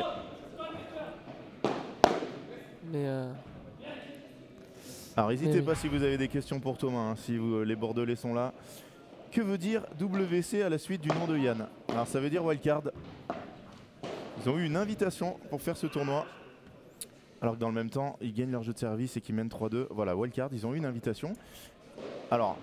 Mais alors n'hésitez pas si vous avez des questions pour Thomas, hein, si les Bordelais sont là. Que veut dire WC à la suite du nom de Yann? Alors ça veut dire wildcard. Ils ont eu une invitation pour faire ce tournoi. Alors que dans le même temps, ils gagnent leur jeu de service et qu'ils mènent 3-2. Voilà, wildcard, ils ont eu une invitation. Alors,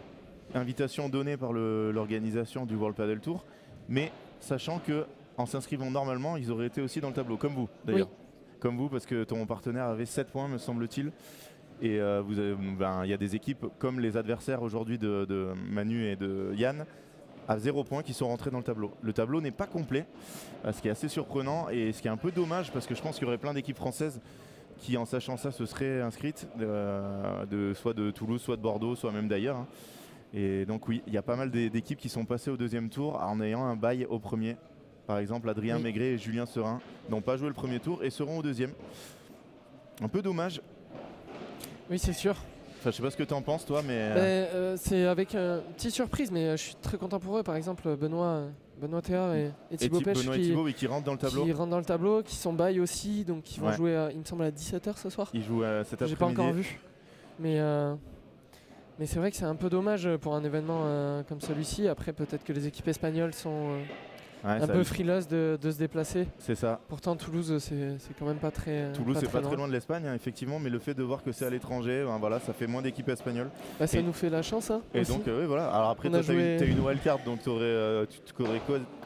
invitation donnée par l'organisation du World Padel Tour. Mais sachant que en s'inscrivant normalement, ils auraient été aussi dans le tableau, comme vous d'ailleurs. Oui. Comme vous, parce que ton partenaire avait 7 points, me semble-t-il. Et il y a des équipes comme les adversaires aujourd'hui de Manu et de Yann à 0 points qui sont rentrés dans le tableau. Le tableau n'est pas complet, ce qui est assez surprenant et ce qui est un peu dommage parce que je pense qu'il y aurait plein d'équipes françaises qui, en sachant ça, se seraient inscrites, soit de Toulouse, soit de Bordeaux, soit même d'ailleurs. Hein. Et donc oui, il y a pas mal d'équipes qui sont passées au deuxième tour en ayant un bail au premier. Par exemple, Adrien Maigret et Julien Serin n'ont pas joué le premier tour et seront au deuxième. Un peu dommage. Oui, c'est sûr. Enfin, je sais pas ce que tu en penses, toi, mais... c'est avec une petite surprise, mais je suis très content pour eux. Par exemple, Benoît Théard et Thibaut Pêche qui rentrent dans le tableau. Qui rentrent dans le tableau, qui sont bail aussi, donc qui vont jouer, il me semble, à 17h ce soir. Ils jouent cet après-midi. J'ai pas encore vu. Mais c'est vrai que c'est un peu dommage pour un événement comme celui-ci. Après, peut-être que les équipes espagnoles sont... un peu frileux de se déplacer. C'est ça. Pourtant Toulouse c'est quand même pas très Toulouse c'est pas très loin de l'Espagne hein, effectivement, mais le fait de voir que c'est à l'étranger, voilà, ça fait moins d'équipes espagnoles. Ça nous fait la chance hein, et aussi. Donc oui voilà. Alors après toi t'as une wildcard donc tu aurais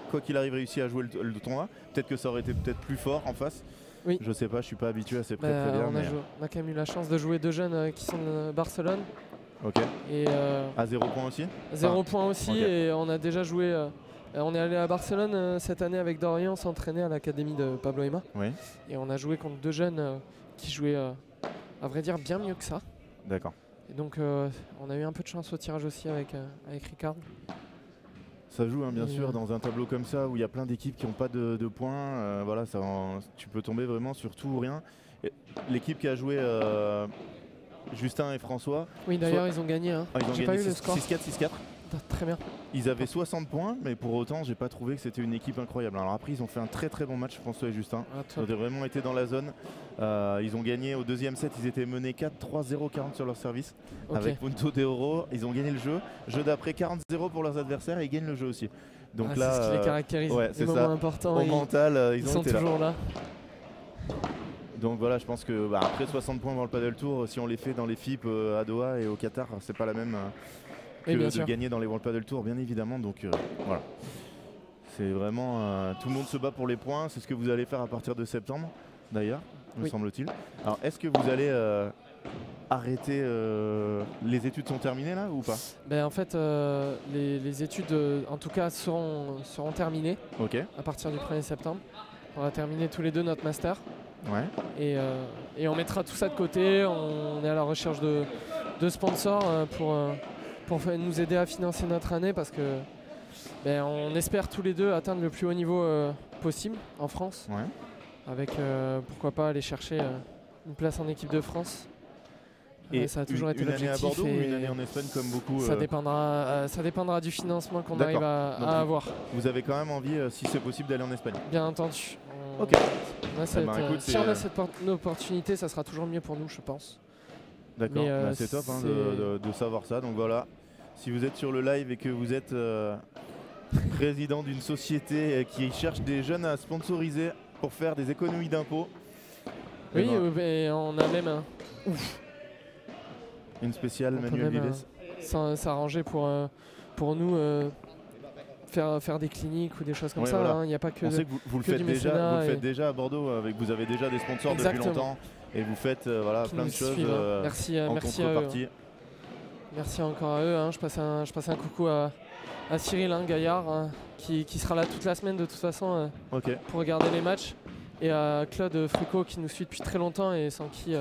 quoi qu'il arrive réussi à jouer le tournoi. Peut-être que ça aurait été peut-être plus fort en face. Oui. Je sais pas, je suis pas habitué à ces prêts très bien. On a quand même eu la chance de jouer 2 jeunes qui sont de Barcelone. Ok. Et à 0 points aussi. 0 points aussi okay. Et on a déjà joué. On est allé à Barcelone cette année avec Dorian s'entraîner à l'académie de Pablo Ema. Oui. Et on a joué contre 2 jeunes qui jouaient à vrai dire bien mieux que ça. D'accord. Et donc on a eu un peu de chance au tirage aussi avec Ricard. Ça joue, hein, bien Et, sûr, dans un tableau comme ça où il y a plein d'équipes qui n'ont pas de points. Voilà, tu peux tomber vraiment sur tout ou rien. L'équipe qui a joué Justin et François. Oui, d'ailleurs, ils ont gagné. Hein. Ils ont J'ai gagné pas eu le score. 6-4, 6-4. Très bien. Ils avaient 60 points, mais pour autant, j'ai pas trouvé que c'était une équipe incroyable. Alors après, ils ont fait un très très bon match, François et Justin. Ils ont vraiment été dans la zone. Ils ont gagné au deuxième set, ils étaient menés 4-3-0, 40 sur leur service. Avec Punto de Oro, ils ont gagné le jeu. Jeu d'après 40-0 pour leurs adversaires et ils gagnent le jeu aussi. Donc là, c'est ce qui les caractérise. Ouais, c'est ça. Important, au mental, ils ont sont été toujours là. Donc voilà, je pense que après 60 points dans le Padel Tour, si on les fait dans les FIP à Doha et au Qatar, c'est pas la même que de gagner dans les World Padel Tour, bien évidemment. Donc voilà, c'est vraiment tout le monde se bat pour les points. C'est ce que vous allez faire à partir de septembre, d'ailleurs, me semble-t-il. Alors, est-ce que vous allez arrêter les études sont terminées là ou pas? En fait, les études, en tout cas, seront terminées à partir du 1er septembre. On va terminer tous les deux notre master. Ouais. Et on mettra tout ça de côté. On est à la recherche de sponsors pour nous aider à financer notre année parce que on espère tous les deux atteindre le plus haut niveau possible en France. Ouais. Avec pourquoi pas aller chercher une place en équipe de France. Et ça a toujours été l'objectif. Une année à Bordeaux ou une année en Espagne comme beaucoup Ça dépendra du financement qu'on arrive à avoir. Vous avez quand même envie, si c'est possible, d'aller en Espagne? Bien entendu. Ok. Si on a cette opportunité, ça sera toujours mieux pour nous, je pense. D'accord, c'est top de savoir ça. Donc voilà, si vous êtes sur le live et que vous êtes président d'une société qui cherche des jeunes à sponsoriser pour faire des économies d'impôts. Oui, on a même une spéciale Manuel Vives. S'arranger pour nous faire des cliniques ou des choses comme ça. Voilà. Il n'y a pas que. On sait que vous le faites déjà à Bordeaux. Vous avez déjà des sponsors Exactement. depuis longtemps et vous faites plein de choses merci en contrepartie. À eux. Merci encore à eux. Hein. Je passe un coucou à Cyril Gaillard qui sera là toute la semaine de toute façon pour regarder les matchs. Et à Claude Frucot qui nous suit depuis très longtemps et sans qui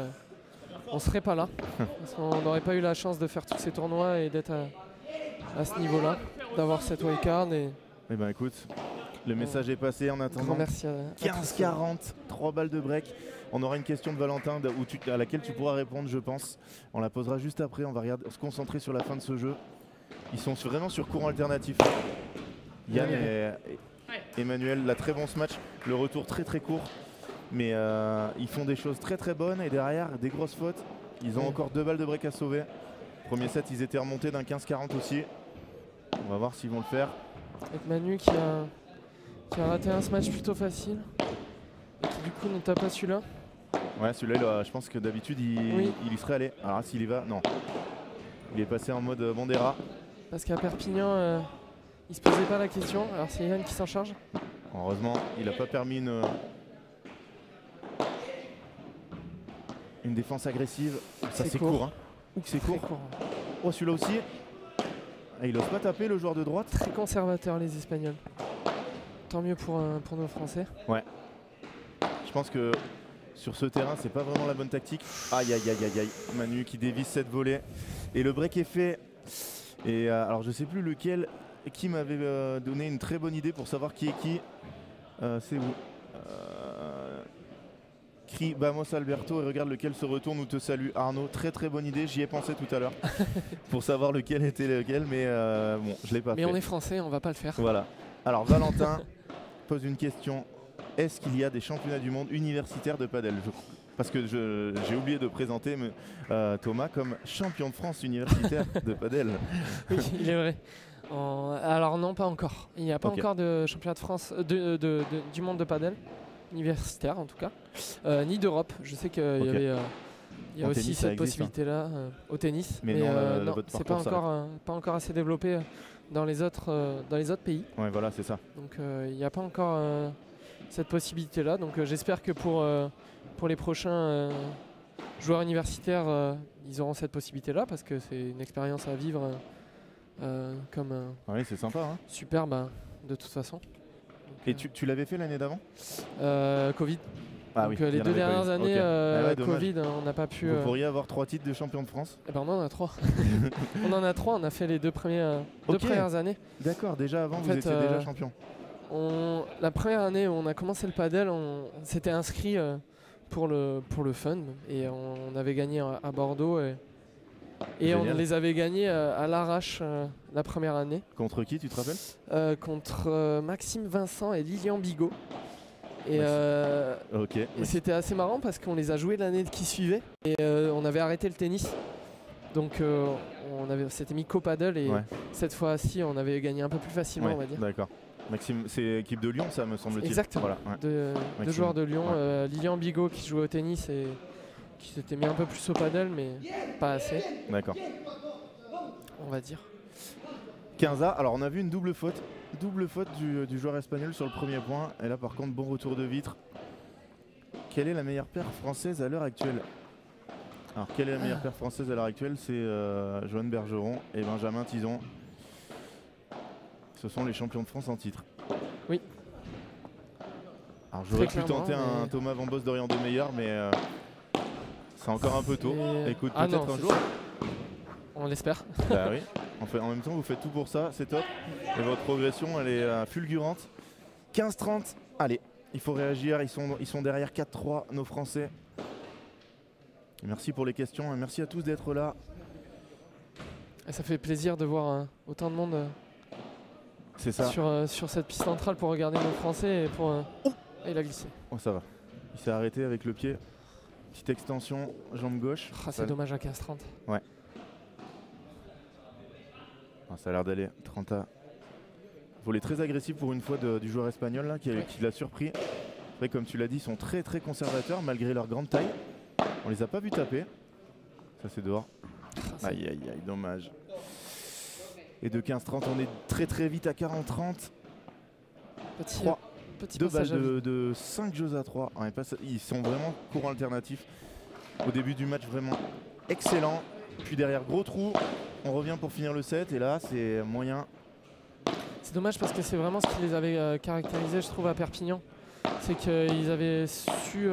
on serait pas là. Parce qu'on n'aurait pas eu la chance de faire tous ces tournois et d'être à ce niveau-là, d'avoir cette wildcard. Eh ben écoute, le message est passé en attendant. Merci 15-40, 3 balles de break. On aura une question de Valentin à laquelle tu pourras répondre, je pense. On la posera juste après. On va se concentrer sur la fin de ce jeu. Ils sont vraiment sur courant alternatif. Yann et Emmanuel, là, très bon ce match. Le retour très très court. Mais ils font des choses très très bonnes. Et derrière, des grosses fautes. Ils ont encore 2 balles de break à sauver. Premier set, ils étaient remontés d'un 15-40 aussi. On va voir s'ils vont le faire. Avec Manu qui a raté un match plutôt facile. Et qui du coup ne tape pas celui-là. Ouais, celui-là, je pense que d'habitude, il y serait allé. Alors s'il y va, non. Il est passé en mode Bandera. Parce qu'à Perpignan, il se posait pas la question. Alors c'est Yann qui s'en charge. Heureusement, il n'a pas permis une défense agressive. Ça c'est court. Hein. C'est court. Oh, celui-là aussi. Et il n'ose pas taper le joueur de droite. Très conservateur les Espagnols. Tant mieux pour nos Français. Ouais. Je pense que sur ce terrain, c'est pas vraiment la bonne tactique. Aïe aïe aïe aïe aïe. Manu qui dévisse cette volée. Et le break est fait. Et alors je sais plus lequel qui m'avait donné une très bonne idée pour savoir qui est qui. C'est où Crie Vamos Alberto et regarde lequel se retourne ou te salue Arnaud. Très très bonne idée, j'y ai pensé tout à l'heure pour savoir lequel était lequel, mais bon, je l'ai pas fait. Mais on est français, on va pas le faire. Voilà. Alors Valentin pose une question. Est-ce qu'il y a des championnats du monde universitaires de padel? Parce que j'ai oublié de présenter Thomas comme champion de France universitaire de padel. Oui, il est vrai. Alors non, pas encore. Il n'y a pas encore de championnat de France du monde de padel universitaire en tout cas, ni d'Europe. Je sais qu'il y a aussi cette possibilité-là au tennis, mais non, c'est pas encore assez développé dans les autres pays. Ouais, voilà, c'est ça. Donc il n'y a pas encore cette possibilité-là. Donc j'espère que pour les prochains joueurs universitaires, ils auront cette possibilité-là parce que c'est une expérience à vivre oui, c'est sympa. Hein. Superbe de toute façon. Et tu l'avais fait l'année d'avant? Covid. Ah Donc oui, il les y en 2 avait pas dernières eu. années, Ok. Ah ouais, dommage. Covid, on n'a pas pu... Vous pourriez avoir 3 titres de champion de France. Eh ben on en a 3. On en a 3, on a fait les 2 Ok. premières années. D'accord, déjà avant, vous fait, étiez déjà champion. La première année où on a commencé le padel, on s'était inscrit pour le fun et on avait gagné à Bordeaux et on Génial. les avait gagnés à l'arrache la première année Contre qui, tu te rappelles? contre Maxime Vincent et Lilian Bigot. Et, Ok. et c'était assez marrant parce qu'on les a joués l'année qui suivait et on avait arrêté le tennis. Donc on s'était mis co-paddle et Ouais. cette fois-ci on avait gagné un peu plus facilement, Ouais, on va dire. d'accord. Maxime, c'est équipe de Lyon, ça me semble-t-il. Exactement. Voilà, ouais. Deux Maxime. joueurs de Lyon, Ouais. Lilian Bigot qui jouait au tennis et qui s'était mis un peu plus au paddle mais pas assez, D'accord. on va dire. 15A, alors on a vu une double faute. Double faute du joueur espagnol sur le premier point. Et là par contre, bon retour de vitre. Quelle est la meilleure paire française à l'heure actuelle? Alors quelle est la meilleure paire française à l'heure actuelle? C'est Joanne Bergeron et Benjamin Tison. Ce sont les champions de France en titre. Oui. Alors j'aurais Très pu tenter clairement, un mais- Thomas Van Bos d'Orient de meilleur, mais c'est encore un peu tôt. C'est- Écoute, Ah peut-être non, un c'est jour. ça. On l'espère. Bah oui. En même temps, vous faites tout pour ça, c'est top. Et votre progression, elle est fulgurante. 15-30. Allez, il faut réagir. Ils sont derrière 4-3, nos Français. Et merci pour les questions et merci à tous d'être là. Et ça fait plaisir de voir autant de monde C'est ça. sur cette piste centrale pour regarder nos Français et pour... Ah, il a glissé. Oh, ça va. Il s'est arrêté avec le pied. Petite extension, jambe gauche. Ah, c'est dommage à 15-30. Ah, ça a l'air d'aller. 30A. Volet très agressif pour une fois du joueur espagnol là, qui l'a surpris. Après, comme tu l'as dit, ils sont très très conservateurs malgré leur grande taille. On les a pas vus taper. Ça c'est dehors. Aïe aïe aïe, dommage. Et de 15-30, on est très très vite à 40-30. Petit, 3. petit 2 balles passage à vide. de 5 jeux à 3. Ils sont vraiment courant alternatif. Au début du match, vraiment excellent. Puis derrière, gros trou. On revient pour finir le set. Et là, c'est moyen. C'est dommage parce que c'est vraiment ce qui les avait caractérisés, je trouve, à Perpignan. C'est qu'ils avaient su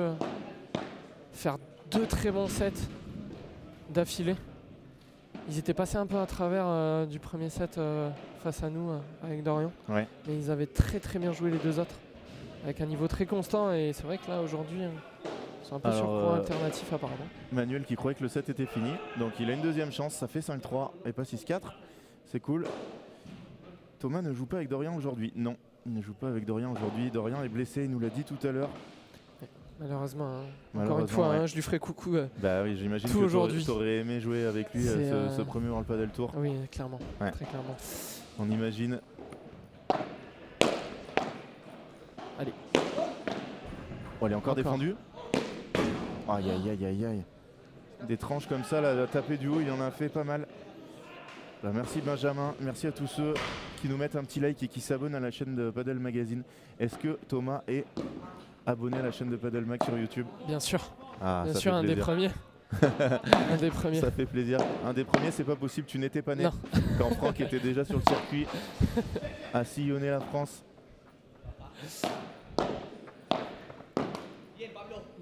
faire 2 très bons sets d'affilée. Ils étaient passés un peu à travers du premier set face à nous avec Dorian. Ouais. Mais ils avaient très très bien joué les 2 autres. Avec un niveau très constant. Et c'est vrai que là, aujourd'hui, ils sont un peu Alors, sur courant alternatif apparemment. Manuel qui croyait que le set était fini. Donc il a une deuxième chance. Ça fait 5-3 et pas 6-4. C'est cool. Thomas ne joue pas avec Dorian aujourd'hui. Non, il ne joue pas avec Dorian aujourd'hui. Dorian est blessé, il nous l'a dit tout à l'heure. Malheureusement, encore Malheureusement, une fois, ouais. je lui ferai coucou. Bah oui, j'imagine Tout que aujourd'hui. tu aurais aimé jouer avec lui C'est, ce premier World Padel Tour. Oui, clairement, Ouais. très clairement. On imagine. Allez. Oh, elle est encore Encore. défendue. Aïe aïe aïe aïe aïe. Des tranches comme ça, la taper du haut, il en a fait pas mal. Bah, merci Benjamin, merci à tous ceux qui nous mettent un petit like et qui s'abonnent à la chaîne de Padel Magazine. Est-ce que Thomas est abonné à la chaîne de Padel Mag sur YouTube? Bien sûr, Ah, bien ça sûr, fait un des plaisir. premiers. Un des premiers. Ça fait plaisir. Un des premiers, c'est pas possible, tu n'étais pas né. Non. Quand Franck était déjà sur le circuit à sillonner la France.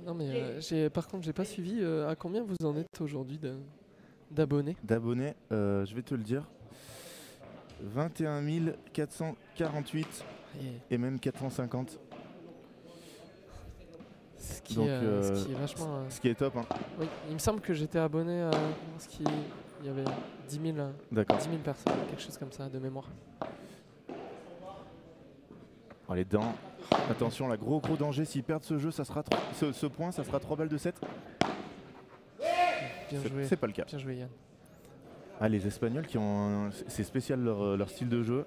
Non mais par contre j'ai pas suivi à combien vous en êtes aujourd'hui d'abonnés. D'abonnés, je vais te le dire. 21 448 et même 450. Ce qui, Donc, ce qui est vachement... Ce qui est top. Hein. Oui, il me semble que j'étais abonné à... Il y avait 10 000 D'accord. personnes, quelque chose comme ça de mémoire. Oh, les dents. Attention, là, gros danger. S'ils perdent ce jeu, ça sera ce point, ça sera 3 balles de 7. Bien joué. C'est pas le cas. Bien joué Yann. Ah, les Espagnols qui ont... C'est spécial leur style de jeu.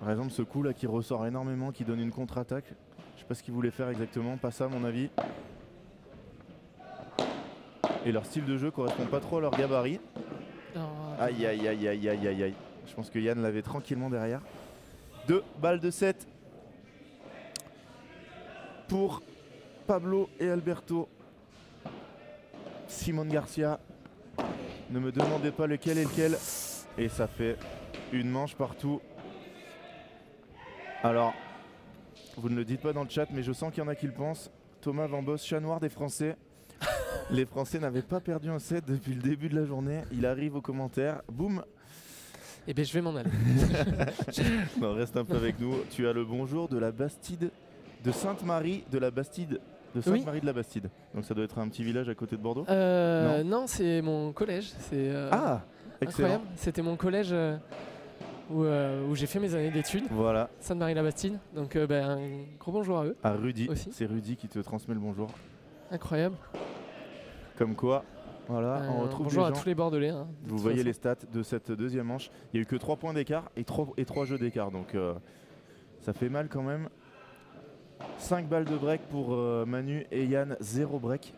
Par exemple, ce coup là qui ressort énormément, qui donne une contre-attaque. Je sais pas ce qu'ils voulaient faire exactement, pas ça à mon avis. Et leur style de jeu correspond pas trop à leur gabarit. Non, Aïe aïe aïe aïe aïe aïe aïe. Je pense que Yann l'avait tranquillement derrière. 2 balles de 7 pour Pablo et Alberto. Simon Garcia. Ne me demandez pas lequel est lequel. Et ça fait une manche partout. Alors, vous ne le dites pas dans le chat, mais je sens qu'il y en a qui le pensent. Thomas Van Bos, chat noir des Français. Les Français n'avaient pas perdu un set depuis le début de la journée. Il arrive aux commentaires. Boum. Eh bien, je vais m'en aller. Non, reste un peu avec nous. Tu as le bonjour de la Bastide de Sainte-Marie de la Bastide. De Sainte-Marie de la Bastide. Donc ça doit être un petit village à côté de Bordeaux. Non, c'est mon collège. C'est ah, excellent. incroyable. C'était mon collège où j'ai fait mes années d'études. Voilà. Sainte-Marie-la-Bastide. Donc un gros bonjour à eux. À Rudy. Aussi. C'est Rudy qui te transmet le bonjour. Incroyable. Comme quoi, voilà, on retrouve bonjour les à gens. tous les Bordelais. Vous voyez les stats de cette deuxième manche. Il n'y a eu que 3 points d'écart et 3 jeux d'écart. Donc ça fait mal quand même. 5 balles de break pour Manu et Yann, 0 break.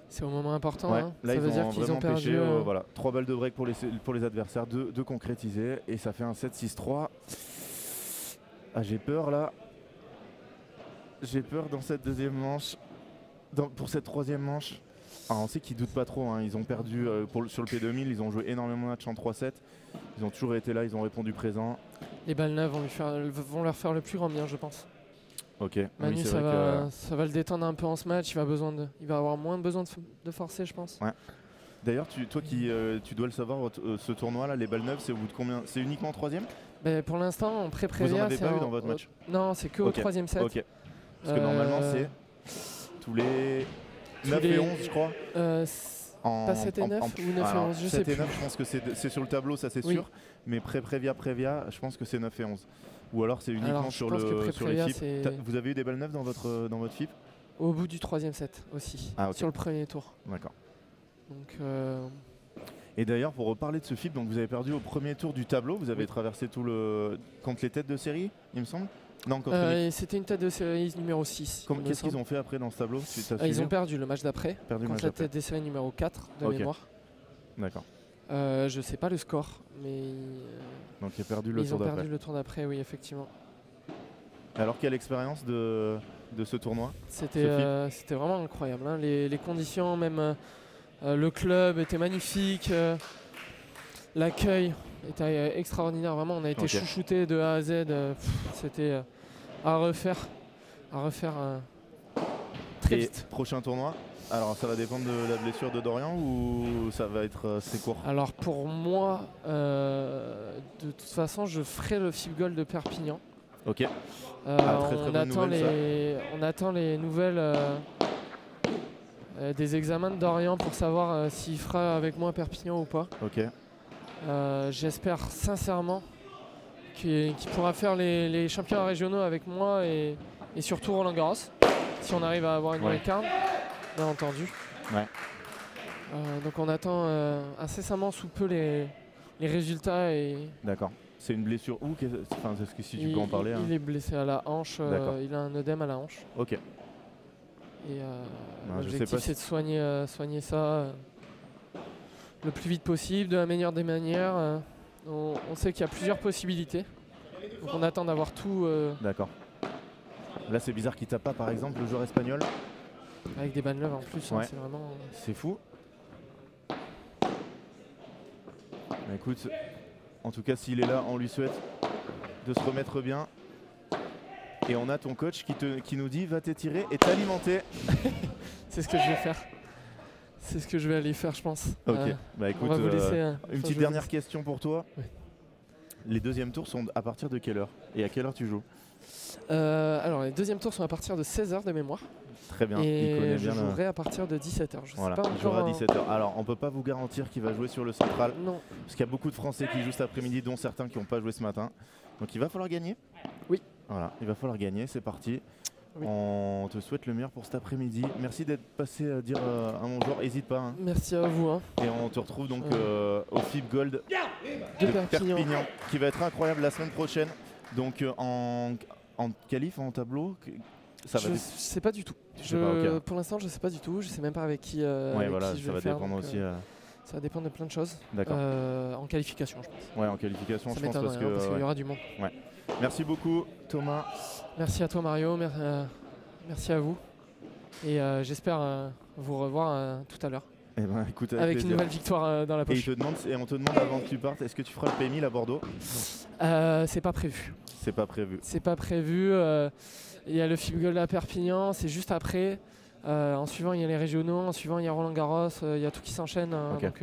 C'est au moment important. Ouais, hein. là, ça veut dire qu'ils ont perdu. Pêché, voilà, 3 balles de break pour les adversaires, 2 concrétisés. Et ça fait un 7-6-3. Ah, j'ai peur là. J'ai peur dans cette deuxième manche. Pour cette troisième manche. Alors, on sait qu'ils doutent pas trop. Hein. Ils ont perdu sur le P2000. Ils ont joué énormément de matchs en 3-7. Ils ont toujours été là. Ils ont répondu présent. Les balles neuves vont leur faire le plus grand bien, je pense. Ok. Manu, oui, ça va le détendre un peu en ce match. Il va avoir moins besoin de forcer, je pense. Ouais. D'ailleurs, toi qui tu dois le savoir, ce tournoi-là, les balles neuves, c'est au bout de combien? C'est uniquement en troisième? Pour l'instant, en pré-prévia. Vous n'en avez pas eu dans votre match? Non, c'est que au troisième set. Ok. Parce que normalement, c'est tous les 9 et 11, je crois. Pas 7 et 9 ou 9 et 11, je sais plus. 7 et 9, je pense que c'est sur le tableau, ça c'est sûr. Mais pré-prévia, je pense que c'est 9 et 11. Ou alors c'est uniquement sur les FIP. Vous avez eu des balles neuves dans votre FIP? Au bout du troisième set aussi, sur le premier tour. D'accord. Donc, et d'ailleurs, pour reparler de ce FIP, donc vous avez perdu au premier tour du tableau. Vous avez traversé tout le contre les têtes de série, il me semble. Non, c'était une tête de série numéro 6. Qu'est-ce qu'ils ont fait après dans ce tableau? Ils ont perdu le match d'après contre la tête de série numéro 4 de mémoire. D'accord. Je sais pas le score, mais donc ils ont perdu le tour d'après, oui, effectivement. Alors quelle expérience de ce tournoi? C'était vraiment incroyable. Hein. Les conditions, même le club était magnifique. L'accueil était extraordinaire. Vraiment, on a été chouchoutés de A à Z. C'était à refaire très vite. Prochain tournoi? Alors ça va dépendre de la blessure de Dorian ou ça va être assez court? Alors pour moi, de toute façon, je ferai le FIP Gold de Perpignan. Ok. On attend les nouvelles des examens de Dorian pour savoir s'il fera avec moi Perpignan ou pas. Ok. J'espère sincèrement qu'il pourra faire les championnats régionaux avec moi et surtout Roland Garros, si on arrive à avoir une wildcard. Bien entendu. Ouais. Donc on attend incessamment sous peu les résultats. D'accord. C'est une blessure où? Est-ce que si tu peux en parler? Il est blessé à la hanche. Il a un œdème à la hanche. Ok. Et l'objectif c'est de soigner ça le plus vite possible, de la meilleure des manières. On sait qu'il y a plusieurs possibilités. Donc on attend d'avoir tout. D'accord. Là c'est bizarre qu'il tape pas par exemple le joueur espagnol. Avec des balles neuves en plus, c'est vraiment... C'est fou. Écoute, en tout cas s'il est là, on lui souhaite de se remettre bien. Et on a ton coach qui nous dit va t'étirer et t'alimenter. C'est ce que je vais faire. C'est ce que je vais aller faire, je pense. Ok, bah écoute, on va vous laisser, une petite dernière question pour toi. Oui. Les deuxièmes tours sont à partir de quelle heure? Et à quelle heure tu joues? Alors les deuxièmes tours sont à partir de 16h de mémoire. Très bien, et il connaît je bien jouerai à partir de 17h. Voilà, il jouera à 17h. Alors on peut pas vous garantir qu'il va jouer sur le central. Non. Parce qu'il y a beaucoup de Français qui jouent cet après-midi, dont certains qui n'ont pas joué ce matin. Donc il va falloir gagner. Oui. Voilà, il va falloir gagner, c'est parti. Oui. On te souhaite le meilleur pour cet après-midi. Merci d'être passé à dire un bonjour, n'hésite pas. Hein. Merci à vous. Hein. Et on te retrouve donc au FIP Gold de Perpignan, qui va être incroyable la semaine prochaine. Donc en qualif, en tableau, je sais pas du tout. Pour l'instant, je sais pas du tout. Je sais même pas avec qui. Voilà, qui je ça va faire, dépendre aussi. Ça va dépendre de plein de choses. D'accord. En qualification, je pense. Ouais, en qualification, ça je pense parce qu'il y aura du monde. Ouais. Merci beaucoup, Thomas. Merci à toi, Mario. Merci à vous. Et j'espère vous revoir tout à l'heure. Eh ben, écoute, avec une nouvelle victoire dans la poche. Et on te demande avant que tu partes, est-ce que tu feras le PMI à Bordeaux? C'est pas prévu. C'est pas prévu. C'est pas prévu. Il y a le FIBGOLD à Perpignan, c'est juste après. En suivant, il y a les régionaux. En suivant, il y a Roland-Garros. Il y a tout qui s'enchaîne. Okay. Donc,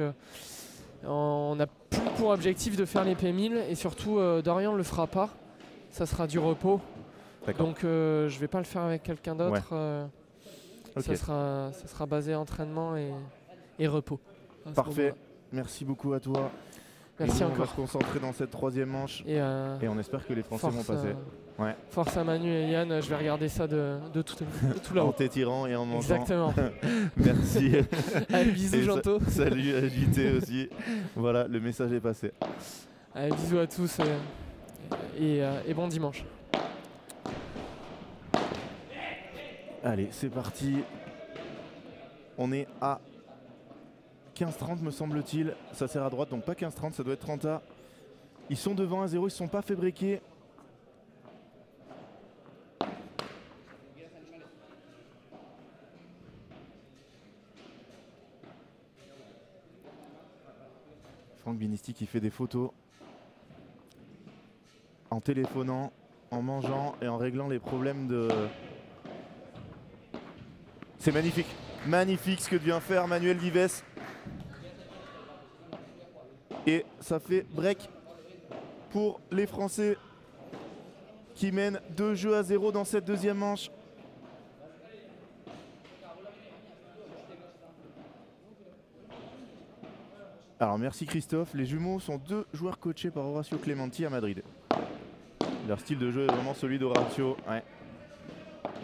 on n'a plus pour objectif de faire les P1000. Et surtout, Dorian ne le fera pas. Ça sera du repos. Donc, je vais pas le faire avec quelqu'un d'autre. Ouais. Okay. Ça sera basé entraînement et repos. Parfait. Merci beaucoup à toi. Merci encore. On va se concentrer dans cette troisième manche et on espère que les Français vont passer. Ouais. Force à Manu et Yann, je vais regarder ça de tout là-haut. En t'étirant et en mangeant. Exactement. Merci. Allez, bisous Janto. Salut à JT aussi. Voilà, le message est passé. Allez, bisous à tous et bon dimanche. Allez, c'est parti. On est à 15-30 me semble-t-il. Ça sert à droite, donc pas 15-30, ça doit être 30A. Ils sont devant 1-0, ils ne se sont pas fait breaker. Franck Binisti qui fait des photos en téléphonant, en mangeant et en réglant les problèmes de... C'est magnifique, magnifique ce que vient faire Manuel Vives. Et ça fait break pour les Français qui mènent 2-0 dans cette deuxième manche. Alors merci Christophe, les jumeaux sont 2 joueurs coachés par Horacio Clementi à Madrid. Leur style de jeu est vraiment celui d'Horacio, ouais.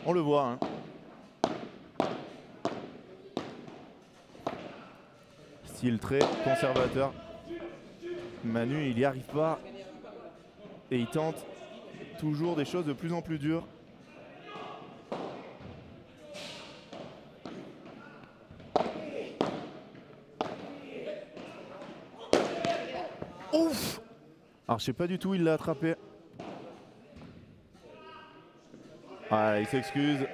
On le voit, hein. Style très conservateur. Manu, il n'y arrive pas. Et il tente toujours des choses de plus en plus dures. Ouf! Alors je sais pas du tout, il l'a attrapé. Ah, il s'excuse.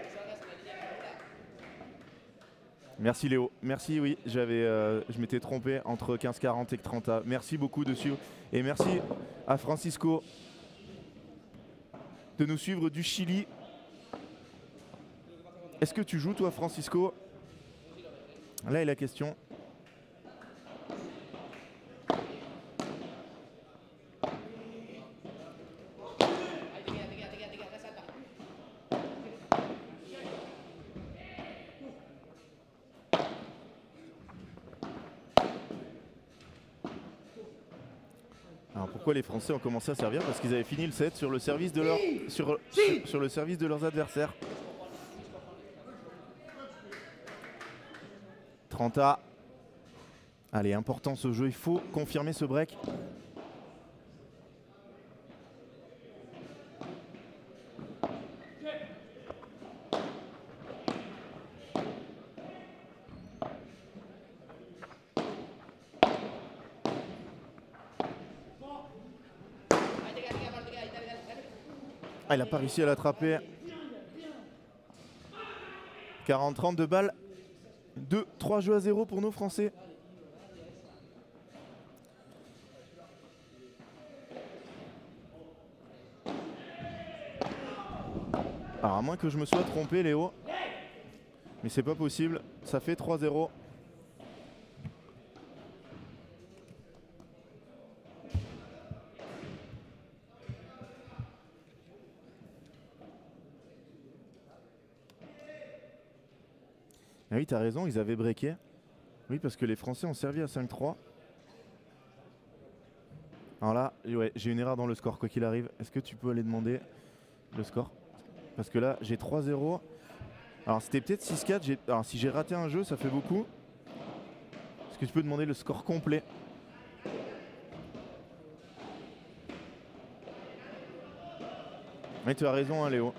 Merci Léo, merci, oui, je m'étais trompé entre 15-40 et 30A. Merci beaucoup de suivre et merci à Francisco de nous suivre du Chili. Est-ce que tu joues toi Francisco? Là est la question. Alors pourquoi les Français ont commencé à servir? Parce qu'ils avaient fini le set sur le service de leur, sur le service de leurs adversaires. 30A. Allez, important ce jeu, il faut confirmer ce break. Ah, il n'a pas réussi à l'attraper. 40-30 de balles. 3 jeux à 0 pour nos Français. Alors à moins que je me sois trompé Léo. Mais c'est pas possible. Ça fait 3-0. Ah oui, t'as raison, ils avaient breaké. Oui, parce que les Français ont servi à 5-3. Alors là, ouais, j'ai une erreur dans le score, quoi qu'il arrive. Est-ce que tu peux aller demander le score? Parce que là, j'ai 3-0. Alors c'était peut-être 6-4. Alors si j'ai raté un jeu, ça fait beaucoup. Est-ce que tu peux demander le score complet? Mais tu as raison, hein, Léo.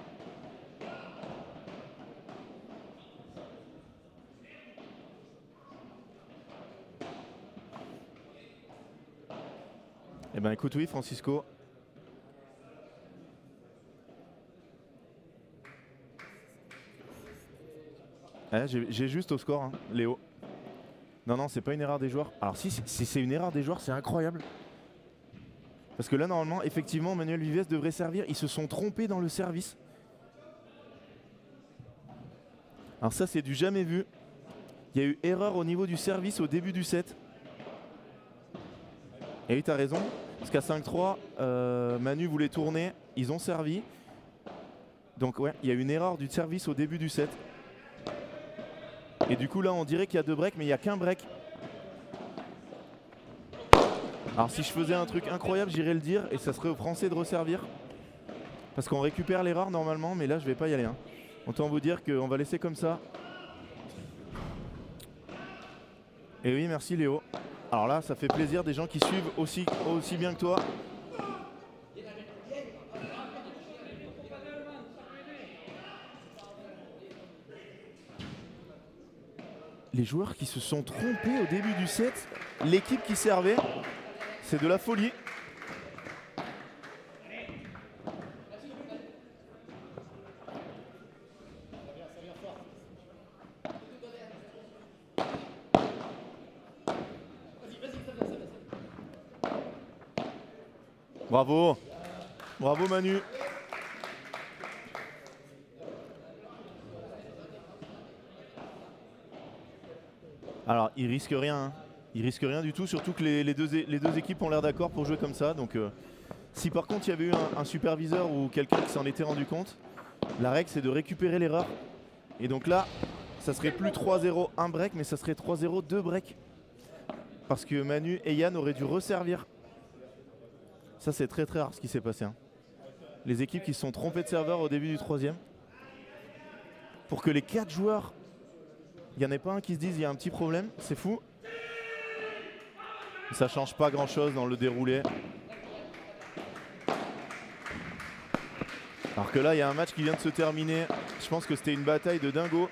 Eh ben écoute, oui, Francisco. J'ai juste au score, hein, Léo. Non, non, c'est pas une erreur des joueurs. Alors si c'est une erreur des joueurs, c'est incroyable. Parce que là, normalement, effectivement, Manuel Vives devrait servir. Ils se sont trompés dans le service. Alors ça, c'est du jamais vu. Il y a eu erreur au niveau du service au début du set. Et oui, t'as raison. Parce qu'à 5-3, Manu voulait tourner. Ils ont servi. Donc ouais, il y a eu une erreur du service au début du set. Et du coup, là, on dirait qu'il y a 2 breaks, mais il n'y a qu'un break. Alors si je faisais un truc incroyable, j'irais le dire. Et ça serait aux Français de resservir. Parce qu'on récupère l'erreur normalement, mais là, je vais pas y aller. Hein. Autant vous dire qu'on va laisser comme ça. Et oui, merci Léo. Alors là, ça fait plaisir des gens qui suivent aussi bien que toi. Les joueurs qui se sont trompés au début du set, l'équipe qui servait, c'est de la folie. Bravo, bravo Manu. Alors il risque rien, hein. Il risque rien du tout, surtout que les deux équipes ont l'air d'accord pour jouer comme ça. Donc si par contre il y avait eu un superviseur ou quelqu'un qui s'en était rendu compte, la règle c'est de récupérer l'erreur. Et donc là, ça serait plus 3-0 un break, mais ça serait 3-0 2 breaks. Parce que Manu et Yann auraient dû resservir. Ça c'est très rare ce qui s'est passé. Hein. Les équipes qui se sont trompées de serveur au début du 3e. Pour que les 4 joueurs, il n'y en ait pas un qui se dise il y a un petit problème, c'est fou. Ça change pas grand chose dans le déroulé. Alors que là il y a un match qui vient de se terminer. Je pense que c'était une bataille de dingo.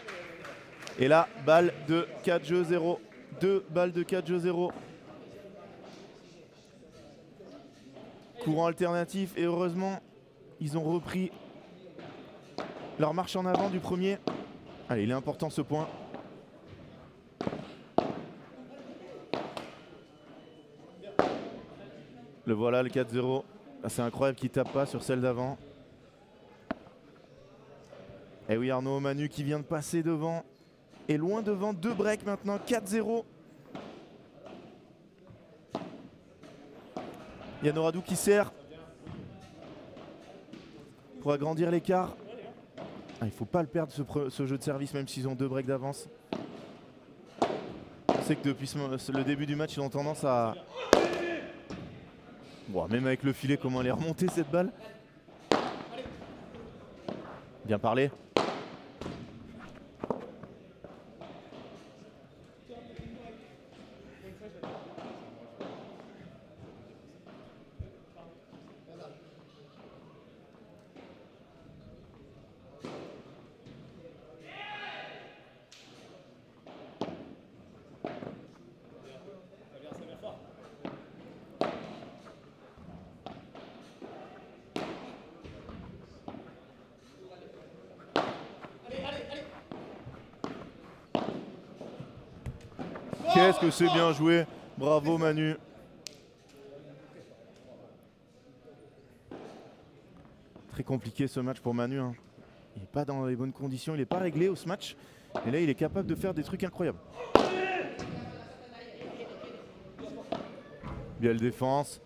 Et là, balle de 4 jeux 0. 2 balles de 4 jeux 0. Courant alternatif et heureusement ils ont repris leur marche en avant du premier. Allez, il est important ce point. Le voilà, le 4-0. C'est incroyable qu'il tape pas sur celle d'avant. Et oui, Arnaud Manu qui vient de passer devant. Et loin devant, 2 breaks maintenant, 4-0. Yann Oradou qui sert pour agrandir l'écart. Il ne faut pas le perdre ce jeu de service même s'ils ont 2 breaks d'avance. On sait que depuis le début du match ils ont tendance à... Bon, même avec le filet, comment elle est remontée cette balle. Bien parlé. Qu'est-ce que c'est bien joué. Bravo Manu. Très compliqué ce match pour Manu. Hein. Il n'est pas dans les bonnes conditions, il n'est pas réglé au ce match. Et là il est capable de faire des trucs incroyables. Belle défense.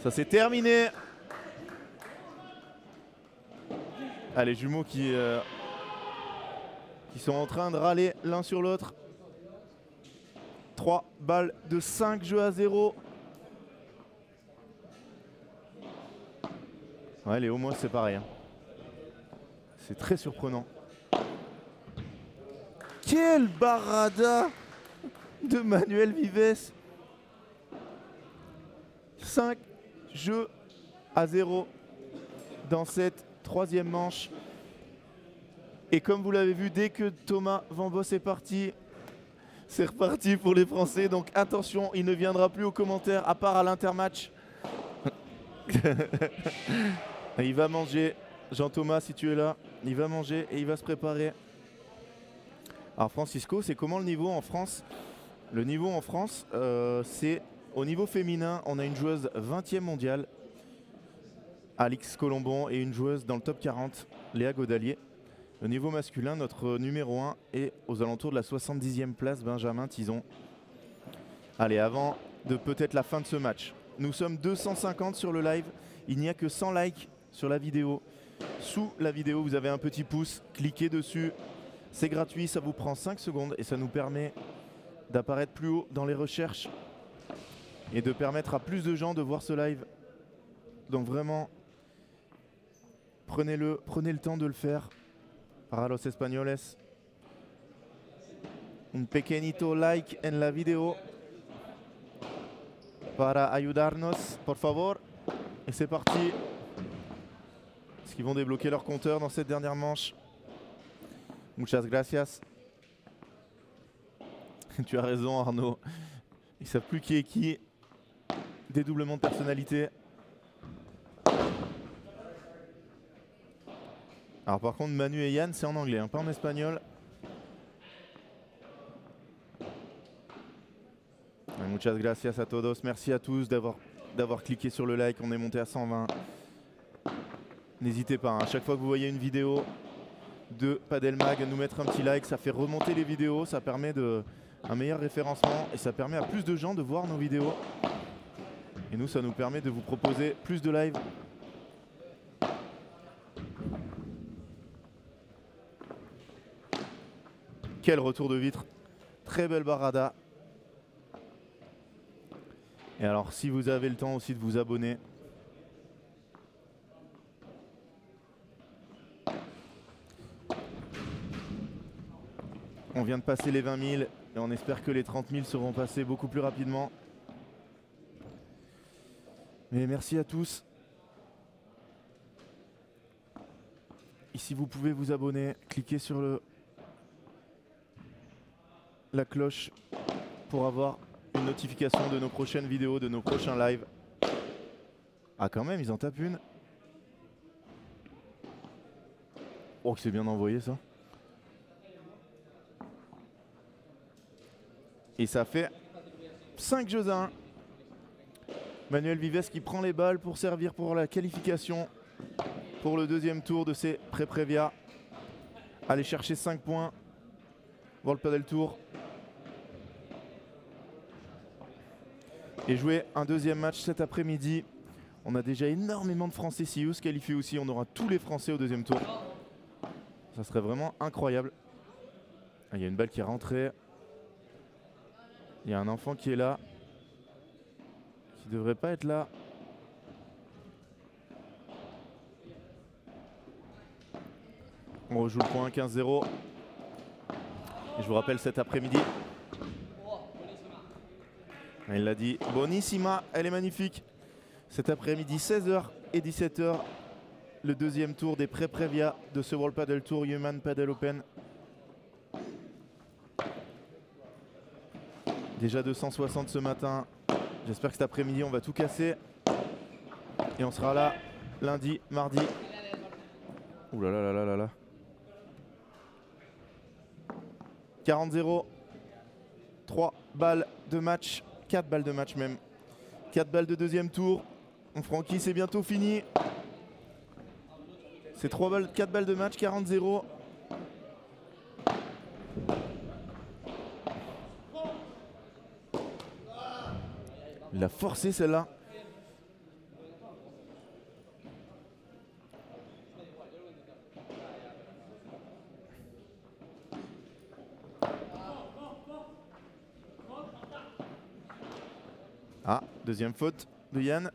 Ça c'est terminé. Ah, les jumeaux qui sont en train de râler l'un sur l'autre. 3 balles de 5 jeux à 0. Ouais, les Homos c'est pareil. Hein. C'est très surprenant. Quel barada de Manuel Vives. 5 jeux à 0 dans cette 3e manche. Et comme vous l'avez vu, dès que Thomas Van Bos est parti, c'est reparti pour les Français. Donc attention, il ne viendra plus aux commentaires à part à l'intermatch. Il va manger Jean-Thomas, si tu es là, il va manger et il va se préparer. Alors Francisco, c'est comment le niveau en France? Le niveau en France, c'est au niveau féminin, on a une joueuse 20e mondiale, Alix Colombon, et une joueuse dans le top 40, Léa Godalier. Au niveau masculin, notre numéro 1 est aux alentours de la 70e place, Benjamin Tison. Allez, avant de peut-être la fin de ce match, nous sommes 250 sur le live, il n'y a que 100 likes sur la vidéo. Sous la vidéo, vous avez un petit pouce, cliquez dessus, c'est gratuit, ça vous prend 5 secondes et ça nous permet d'apparaître plus haut dans les recherches et de permettre à plus de gens de voir ce live. Donc vraiment, prenez le temps de le faire. Para los españoles, un pequeñito like en la vidéo para ayudarnos, por favor. Et c'est parti. Est-ce qu'ils vont débloquer leur compteur dans cette dernière manche? Muchas gracias. Tu as raison, Arnaud. Ils savent plus qui est qui. Dédoublement de personnalité. Alors par contre, Manu et Yann, c'est en anglais, hein, pas en espagnol. Muchas gracias a todos. Merci à tous d'avoir cliqué sur le like. On est monté à 120. N'hésitez pas, hein, à chaque fois que vous voyez une vidéo de Padel Mag, nous mettre un petit like. Ça fait remonter les vidéos, ça permet un meilleur référencement et ça permet à plus de gens de voir nos vidéos. Et nous, ça nous permet de vous proposer plus de live. Quel retour de vitre. Très belle barada. Et alors, si vous avez le temps aussi de vous abonner. On vient de passer les 20 000 et on espère que les 30 000 seront passés beaucoup plus rapidement. Mais merci à tous. Ici, vous pouvez vous abonner, cliquez sur la cloche pour avoir une notification de nos prochaines vidéos, de nos prochains lives. Ah quand même, ils en tapent une. Oh, que c'est bien envoyé ça. Et ça fait 5 jeux à 1. Manuel Vives qui prend les balles pour servir pour la qualification pour le deuxième tour de ces pré-prévia. Aller chercher 5 points World Padel Tour. Et jouer un deuxième match cet après-midi. On a déjà énormément de Français. Si eux se qualifient aussi, on aura tous les Français au deuxième tour. Ça serait vraiment incroyable. Ah, il y a une balle qui est rentrée. Il y a un enfant qui est là. Qui ne devrait pas être là. On rejoue le point 15-0. Et je vous rappelle cet après-midi. Il l'a dit. Bonissima, elle est magnifique. Cet après-midi, 16h et 17h. Le deuxième tour des pré-prévia de ce World Padel Tour Human Padel Open. Déjà 260 ce matin. J'espère que cet après-midi, on va tout casser. Et on sera là lundi, mardi. Ouh là là là là là là. 40-0. 3 balles de match. 4 balles de match même. 4 balles de deuxième tour. Francky, c'est bientôt fini. C'est 4 balles de match, 40-0. Il a forcé celle-là. Ah, deuxième faute de Yann.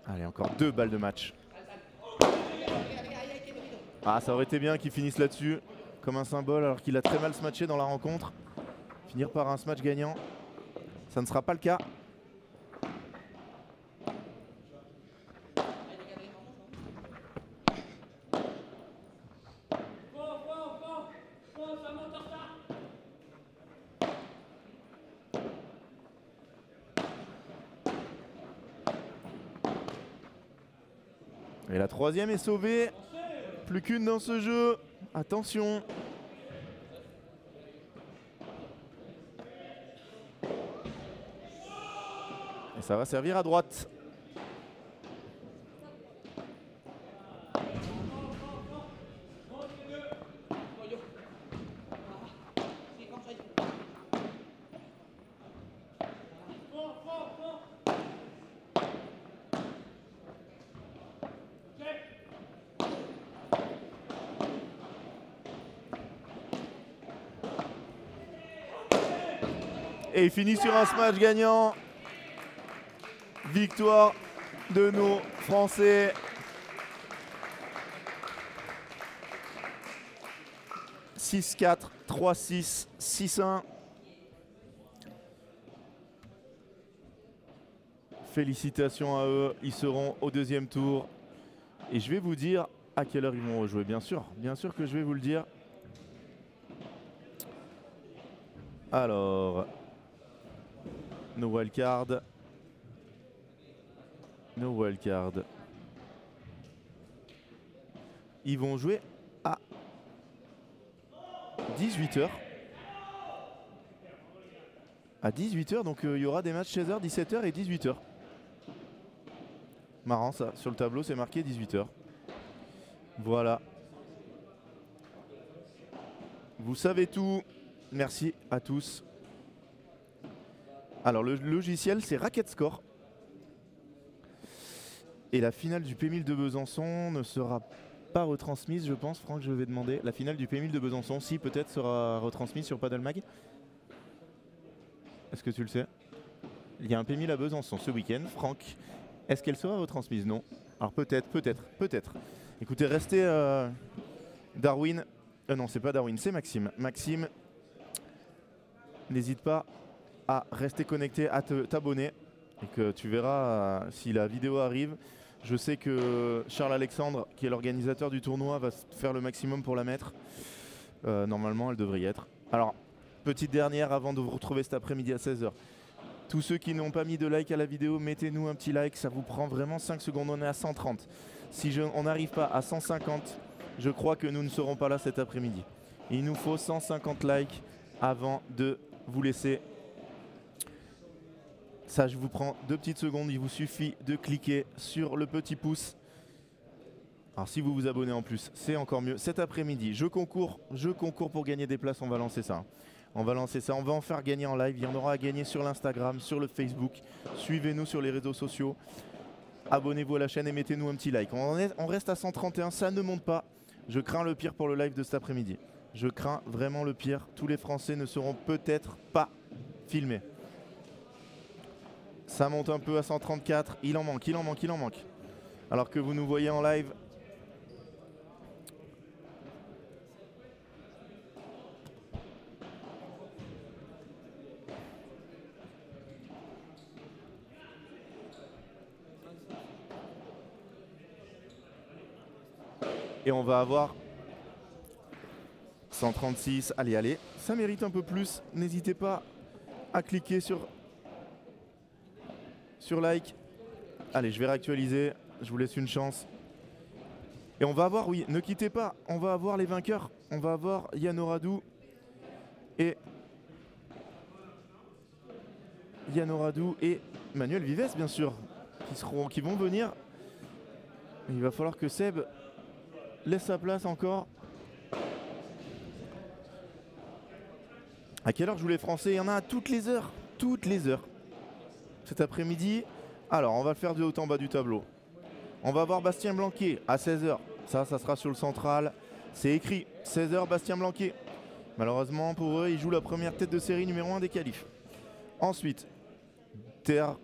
Allez, encore 2 balles de match. Ah, ça aurait été bien qu'il finisse là-dessus, comme un symbole, alors qu'il a très mal se matché dans la rencontre. Finir par un smash gagnant, ça ne sera pas le cas. Et la troisième est sauvée. Plus qu'une dans ce jeu. Attention. Et ça va servir à droite. Et il finit sur un smash gagnant. Victoire de nos Français. « 6-4, 3-6, 6-1. » Félicitations à eux. Ils seront au deuxième tour. Et je vais vous dire à quelle heure ils vont rejouer. Bien sûr que je vais vous le dire. Alors... No wildcard. No wildcard. Ils vont jouer à 18 h. À 18 h, donc il y aura des matchs 16 h, 17 h et 18 h. Marrant ça, sur le tableau c'est marqué 18 h. Voilà. Vous savez tout. Merci à tous. Alors le logiciel c'est Racket Score. Et la finale du P1000 de Besançon ne sera pas retransmise, je pense. Franck, je vais demander. La finale du P1000 de Besançon, si peut-être sera retransmise sur Paddle Mag. Est-ce que tu le sais? Il y a un P1000 à Besançon ce week-end. Franck, est-ce qu'elle sera retransmise? Non. Alors peut-être. Écoutez, restez Darwin. Non, c'est pas Darwin, c'est Maxime. Maxime, n'hésite pas à rester connecté, à t'abonner et que tu verras si la vidéo arrive. Je sais que Charles Alexandre, qui est l'organisateur du tournoi, va faire le maximum pour la mettre. Normalement, elle devrait y être. Alors, petite dernière avant de vous retrouver cet après-midi à 16 h. Tous ceux qui n'ont pas mis de like à la vidéo, mettez-nous un petit like, ça vous prend vraiment 5 secondes, on est à 130. Si on n'arrive pas à 150, je crois que nous ne serons pas là cet après-midi. Il nous faut 150 likes avant de vous laisser. Ça, je vous prends 2 petites secondes, il vous suffit de cliquer sur le petit pouce. Alors si vous vous abonnez en plus, c'est encore mieux. Cet après-midi, je concours pour gagner des places, on va lancer ça. On va en faire gagner en live. Il y en aura à gagner sur l'Instagram, sur le Facebook. Suivez-nous sur les réseaux sociaux. Abonnez-vous à la chaîne et mettez-nous un petit like. On reste à 131, ça ne monte pas. Je crains le pire pour le live de cet après-midi. Je crains vraiment le pire. Tous les Français ne seront peut-être pas filmés. Ça monte un peu à 134. Il en manque. Alors que vous nous voyez en live. Et on va avoir 136. Allez, ça mérite un peu plus. N'hésitez pas à cliquer sur like. Allez, je vais réactualiser. Je vous laisse une chance. Et on va avoir, oui, ne quittez pas. On va avoir les vainqueurs. On va avoir Yann Oradou et Manuel Vives, bien sûr, qui vont venir. Il va falloir que Seb laisse sa place encore. À quelle heure jouent les Français? Il y en a à toutes les heures. Cet après-midi. Alors, on va le faire de haut en bas du tableau. On va voir Bastien Blanquet à 16 h. Ça sera sur le central. C'est écrit 16 h, Bastien Blanquet. Malheureusement pour eux, ils jouent la première tête de série numéro 1 des qualifs. Ensuite,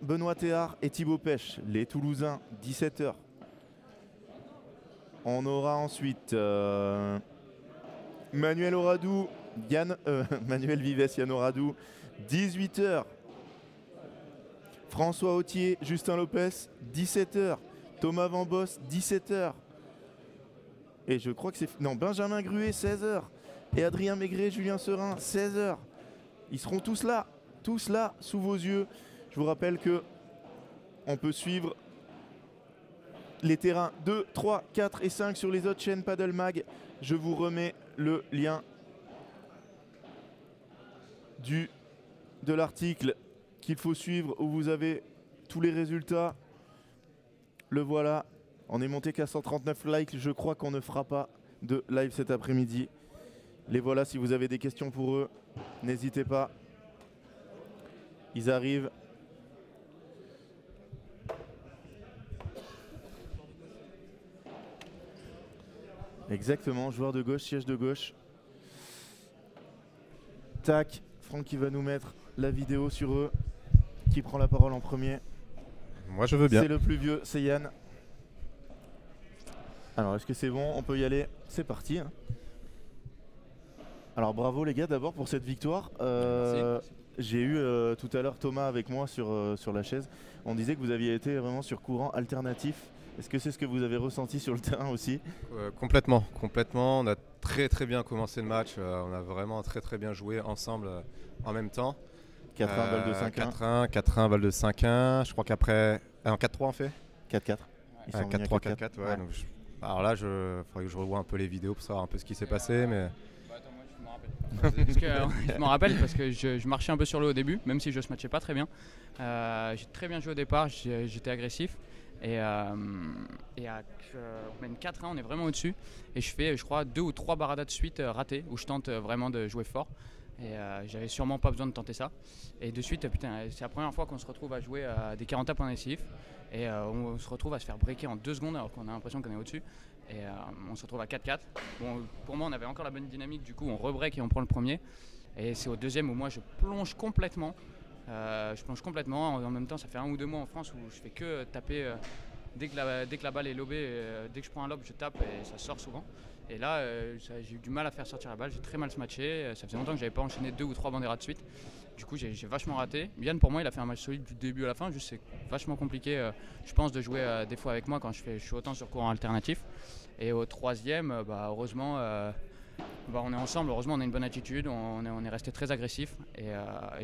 Benoît Théard et Thibaut Pêche, les Toulousains, 17 h. On aura ensuite Manuel Oradou, Manuel Vives, Yann Oradou, 18 h. François Autier, Justin Lopez, 17 h. Thomas Van Boss, 17 h. Et je crois que c'est... Non, Benjamin Gruet, 16 h. Et Adrien Maigret, Julien Serin, 16 h. Ils seront tous là. tout cela sous vos yeux. Je vous rappelle que on peut suivre les terrains 2, 3, 4 et 5 sur les autres chaînes Paddle Mag. Je vous remets le lien de l'article qu'il faut suivre où vous avez tous les résultats. Le voilà. On est monté qu'à 139 likes. Je crois qu'on ne fera pas de live cet après-midi. Les voilà, si vous avez des questions pour eux, n'hésitez pas. Ils arrivent. Exactement, joueur de gauche, siège de gauche. Tac, Franck qui va nous mettre la vidéo sur eux. Qui prend la parole en premier? Moi je veux bien. C'est le plus vieux, c'est Yann. Alors est-ce que c'est bon? On peut y aller. C'est parti. Alors bravo les gars d'abord pour cette victoire. J'ai eu tout à l'heure Thomas avec moi sur la chaise. On disait que vous aviez été vraiment sur courant alternatif. Est-ce que c'est ce que vous avez ressenti sur le terrain aussi? Complètement. On a très bien commencé le match. On a vraiment très bien joué ensemble en même temps. 4-1, balle de 5-1. 4-1, balle de 5-1. Je crois qu'après... en 4-3 on fait 4-4. 4-3, 4-4, ouais. Donc alors là, il faudrait que je revoie un peu les vidéos pour savoir un peu ce qui s'est passé. Mais... Attends, moi je me rappelle. Je m'en rappelle parce que je marchais un peu sur l'eau au début, même si je ne se matchais pas très bien. J'ai très bien joué au départ, j'étais agressif. Et on mène 4-1, on est vraiment au-dessus. Et je fais, je crois, 2 ou 3 baradas de suite ratées où je tente vraiment de jouer fort. Et j'avais sûrement pas besoin de tenter ça. Et de suite, c'est la première fois qu'on se retrouve à jouer à des 40 tapes en SIF. Et on se retrouve à se faire breaker en 2 secondes alors qu'on a l'impression qu'on est au-dessus. Et on se retrouve à 4-4. Bon, pour moi, on avait encore la bonne dynamique. Du coup, on rebreak et on prend le premier. Et c'est au deuxième où moi, je plonge complètement. En même temps, ça fait 1 ou 2 mois en France où je fais que taper. Dès que la balle est lobée, dès que je prends un lob, je tape et ça sort souvent. Et là, j'ai eu du mal à faire sortir la balle, j'ai très mal matché. Ça faisait longtemps que j'avais pas enchaîné 2 ou 3 banderas de suite. Du coup, j'ai vachement raté. Yann, pour moi, il a fait un match solide du début à la fin. Juste, c'est vachement compliqué, je pense, de jouer des fois avec moi quand je suis autant sur courant alternatif. Et au troisième, heureusement, on est ensemble. Heureusement, on a une bonne attitude. On est resté très agressif. Et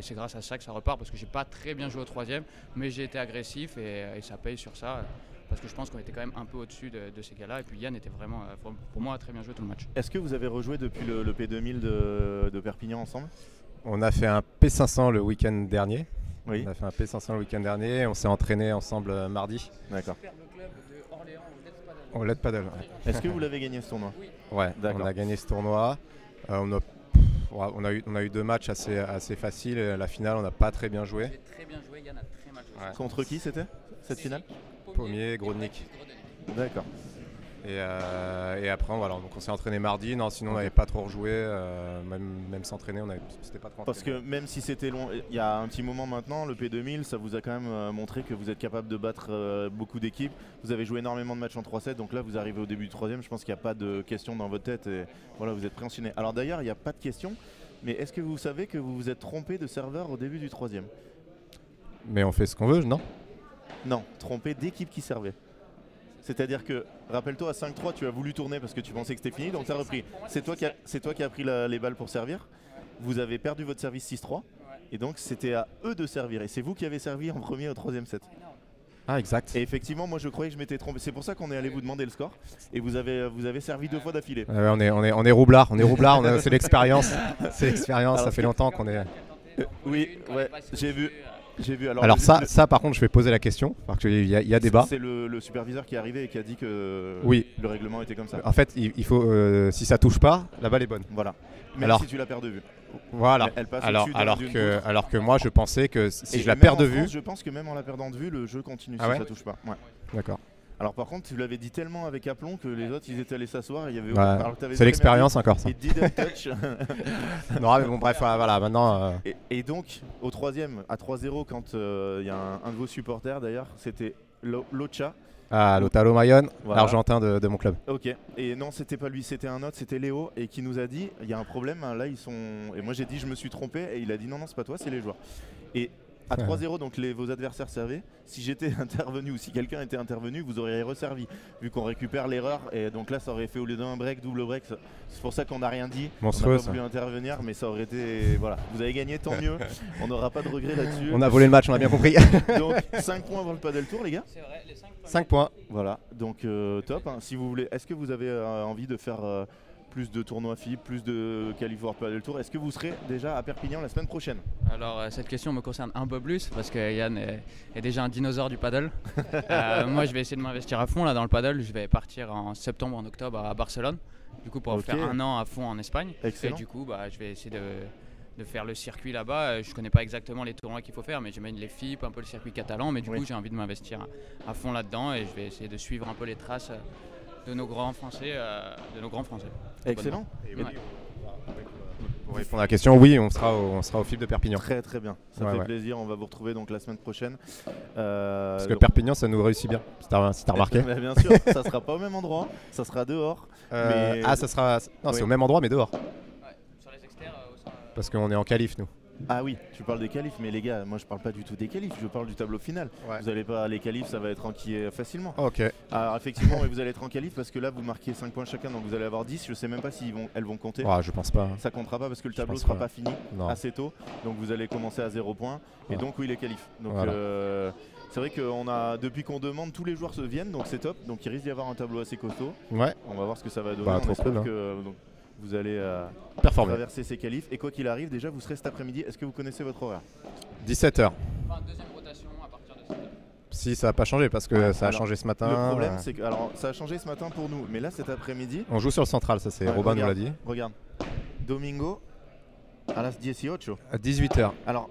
c'est grâce à ça que ça repart parce que j'ai pas très bien joué au troisième, mais j'ai été agressif et ça paye sur ça. Parce que je pense qu'on était quand même un peu au-dessus de ces gars-là. Et puis Yann était vraiment, pour moi, très bien joué tout le match. Est-ce que vous avez rejoué depuis le P2000 de Perpignan ensemble? On a fait un P500 le week-end dernier. Oui. On a fait un P500 le week-end dernier. On s'est entraîné ensemble mardi. D'accord. Superbe club de Orléans au Let Paddle. Est-ce que vous l'avez gagné ce tournoi? Oui. Ouais, d'accord. On a gagné ce tournoi. On a eu 2 matchs assez faciles. La finale, on n'a pas très bien joué. J'ai très bien joué, Yann a très mal joué. Ouais. Contre qui c'était cette finale? Pommier, Grodnik. D'accord. Et après, voilà, donc on s'est entraîné mardi. Non, sinon on n'avait pas trop rejoué. Même s'entraîner, c'était pas trop. Parce que même si c'était long, il y a un petit moment maintenant, le P2000, ça vous a quand même montré que vous êtes capable de battre beaucoup d'équipes. Vous avez joué énormément de matchs en 3-7, donc là vous arrivez au début du troisième. Je pense qu'il n'y a pas de questions dans votre tête et voilà, vous êtes prêt à enchaîner. Alors d'ailleurs, il n'y a pas de questions, mais est-ce que vous savez que vous vous êtes trompé de serveur au début du troisième? Mais on fait ce qu'on veut, non? Non, trompé d'équipe qui servait. C'est-à-dire que, rappelle-toi, à 5-3, tu as voulu tourner parce que tu pensais que c'était fini, donc tu as repris. C'est toi qui as pris les balles pour servir. Vous avez perdu votre service 6-3, et donc c'était à eux de servir. Et c'est vous qui avez servi en premier au troisième set. Ah, exact. Et effectivement, moi je croyais que je m'étais trompé. C'est pour ça qu'on est allé vous demander le score. Et vous avez servi 2 fois d'affilée. On est roublard, c'est l'expérience. C'est l'expérience, ça fait longtemps qu'on est... Oui, ouais, j'ai vu. Alors ça par contre je vais poser la question parce qu'il y a débat. C'est le superviseur qui est arrivé et qui a dit que oui, le règlement était comme ça. En fait il faut si ça touche pas, la balle est bonne. Voilà. Même si tu la perds de vue. Voilà. Elle passe alors que moi je pensais que si je la perds de vue. Je pense que même en la perdant de vue, le jeu continue si ça touche pas. Ouais. D'accord. Alors par contre, tu l'avais dit tellement avec aplomb que les autres ils étaient allés s'asseoir. Il y avait c'est l'expérience encore ça. Et didn't touch. Non mais bon bref voilà maintenant. Et donc au troisième à 3-0 quand il y a un de vos supporters d'ailleurs, c'était Locha. Ah, Lotalo Mayon, l'Argentin de mon club. Ok, et non c'était pas lui, c'était un autre, c'était Léo et qui nous a dit il y a un problème, là ils sont... Et moi j'ai dit je me suis trompé et il a dit non c'est pas toi, c'est les joueurs. Et À 3-0, donc vos adversaires servaient. Si j'étais intervenu ou si quelqu'un était intervenu, vous auriez resservi. Vu qu'on récupère l'erreur. Et donc là, ça aurait fait au lieu d'un break, double break. C'est pour ça qu'on n'a rien dit. Monstrueux, on n'a pas voulu intervenir, mais ça aurait été. Voilà. Vous avez gagné, tant mieux. On n'aura pas de regret là-dessus. On a volé le match, on a bien compris. Donc 5 points avant le paddle tour, les gars. C'est vrai, les 5 points. 5 points. Voilà. Donc top. Hein. Si vous voulez, est-ce que vous avez envie de faire plus de tournois FIB, plus de qualif World Paddle Tour? Est-ce que vous serez déjà à Perpignan la semaine prochaine? Alors cette question me concerne un peu plus parce que Yann est déjà un dinosaure du paddle. Moi je vais essayer de m'investir à fond là dans le paddle. Je vais partir en septembre, en octobre à Barcelone. Du coup pour faire un an à fond en Espagne. Excellent. Et du coup je vais essayer de faire le circuit là-bas. Je connais pas exactement les tournois qu'il faut faire, mais j'imagine les FIP, un peu le circuit catalan. Mais du coup j'ai envie de m'investir à fond là-dedans et je vais essayer de suivre un peu les traces de nos grands Français. Excellent. Ouais. Pour répondre à la question, oui, on sera au FIB de Perpignan. Très très bien, ça fait plaisir, on va vous retrouver donc la semaine prochaine. Parce que Perpignan ça nous réussit bien, si t'as remarqué. Bien sûr, ça sera pas au même endroit, ça sera dehors. Ah ça sera, non c'est au même endroit mais dehors. Ouais, sur les extérieurs Parce qu'on est en qualif nous. Ah oui, tu parles des qualifs, mais les gars, moi je parle pas du tout des qualifs, je parle du tableau final. Ouais. Vous allez pas, les qualifs ça va être enquillé facilement. Ok. Alors effectivement, vous allez être en qualif parce que là vous marquez 5 points chacun, donc vous allez avoir 10. Je sais même pas si elles vont compter. Oh, je pense pas. Ça comptera pas parce que le Je tableau pense sera pas. pas fini Non. assez tôt, donc vous allez commencer à 0 points et Ouais. donc oui les qualifs. Donc Voilà. c'est vrai qu'on a, depuis qu'on demande, tous les joueurs se viennent, donc c'est top. Donc il risque d'y avoir un tableau assez costaud. Ouais. On va voir ce que ça va donner. Bah, On trop espère cool, que donc, vous allez Performé. traverser ces qualifs. Et quoi qu'il arrive, déjà vous serez cet après-midi. Est-ce que vous connaissez votre horaire? 17h. Enfin, deuxième rotation à partir de 7 heures. Si ça n'a pas changé parce que ça a Alors, changé ce matin. Le problème, c'est que alors, ça a changé ce matin pour nous, mais là cet après-midi, On joue sur le central, ça c'est Robin nous l'a dit. regarde, Domingo à las 18. À 18h. Alors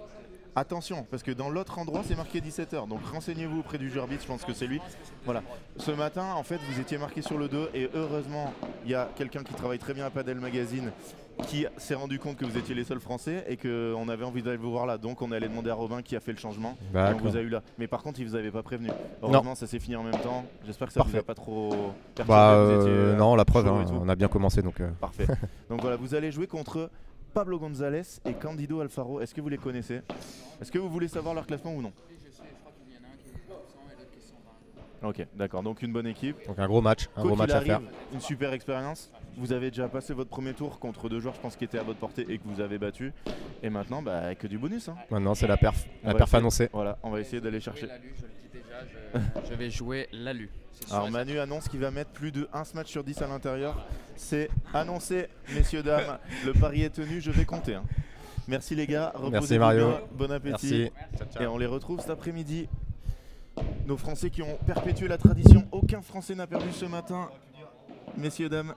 attention, parce que dans l'autre endroit c'est marqué 17h, donc renseignez-vous auprès du jeu arbitre, je pense que c'est lui. Voilà. Ce matin, en fait, vous étiez marqué sur le 2 et heureusement, il y a quelqu'un qui travaille très bien à Padel Magazine qui s'est rendu compte que vous étiez les seuls Français et qu'on avait envie d'aller vous voir là. Donc on est allé demander à Robin qui a fait le changement et on vous a eu là. Mais par contre, il vous avait pas prévenu. Heureusement, ça s'est fini en même temps. J'espère que ça vous a pas trop perturbé. Bah Vous étiez, non, la preuve, chaud hein, et tout. on a bien commencé donc. Parfait. Donc voilà, vous allez jouer contre Pablo González et Candido Alfaro. Est-ce que vous les connaissez? Est-ce que vous voulez savoir leur classement ou non? Oui, je sais, je crois qu'il y en a un qui est 100 et l'autre qui est 120. Ok, d'accord. Donc une bonne équipe. Donc un gros match, Quoi gros qu'il match à faire. arrive, une super expérience. Vous avez déjà passé votre premier tour contre deux joueurs, je pense, qui étaient à votre portée et que vous avez battu. Et maintenant, bah, que du bonus. Hein. Maintenant c'est la perf On va essayer- annoncée. Voilà, on va essayer d'aller chercher. L'alu, je le dis déjà, je vais jouer l'alu. c'est sûr Alors et Manu annonce qu'il va mettre plus de 1 match sur 10 à l'intérieur. C'est annoncé, messieurs, dames. Le pari est tenu, je vais compter. Hein. Merci les gars, Merci reposez-vous Mario. bien, bon appétit. Merci. Et on les retrouve cet après-midi. Nos Français qui ont perpétué la tradition. Aucun Français n'a perdu ce matin. Messieurs, dames.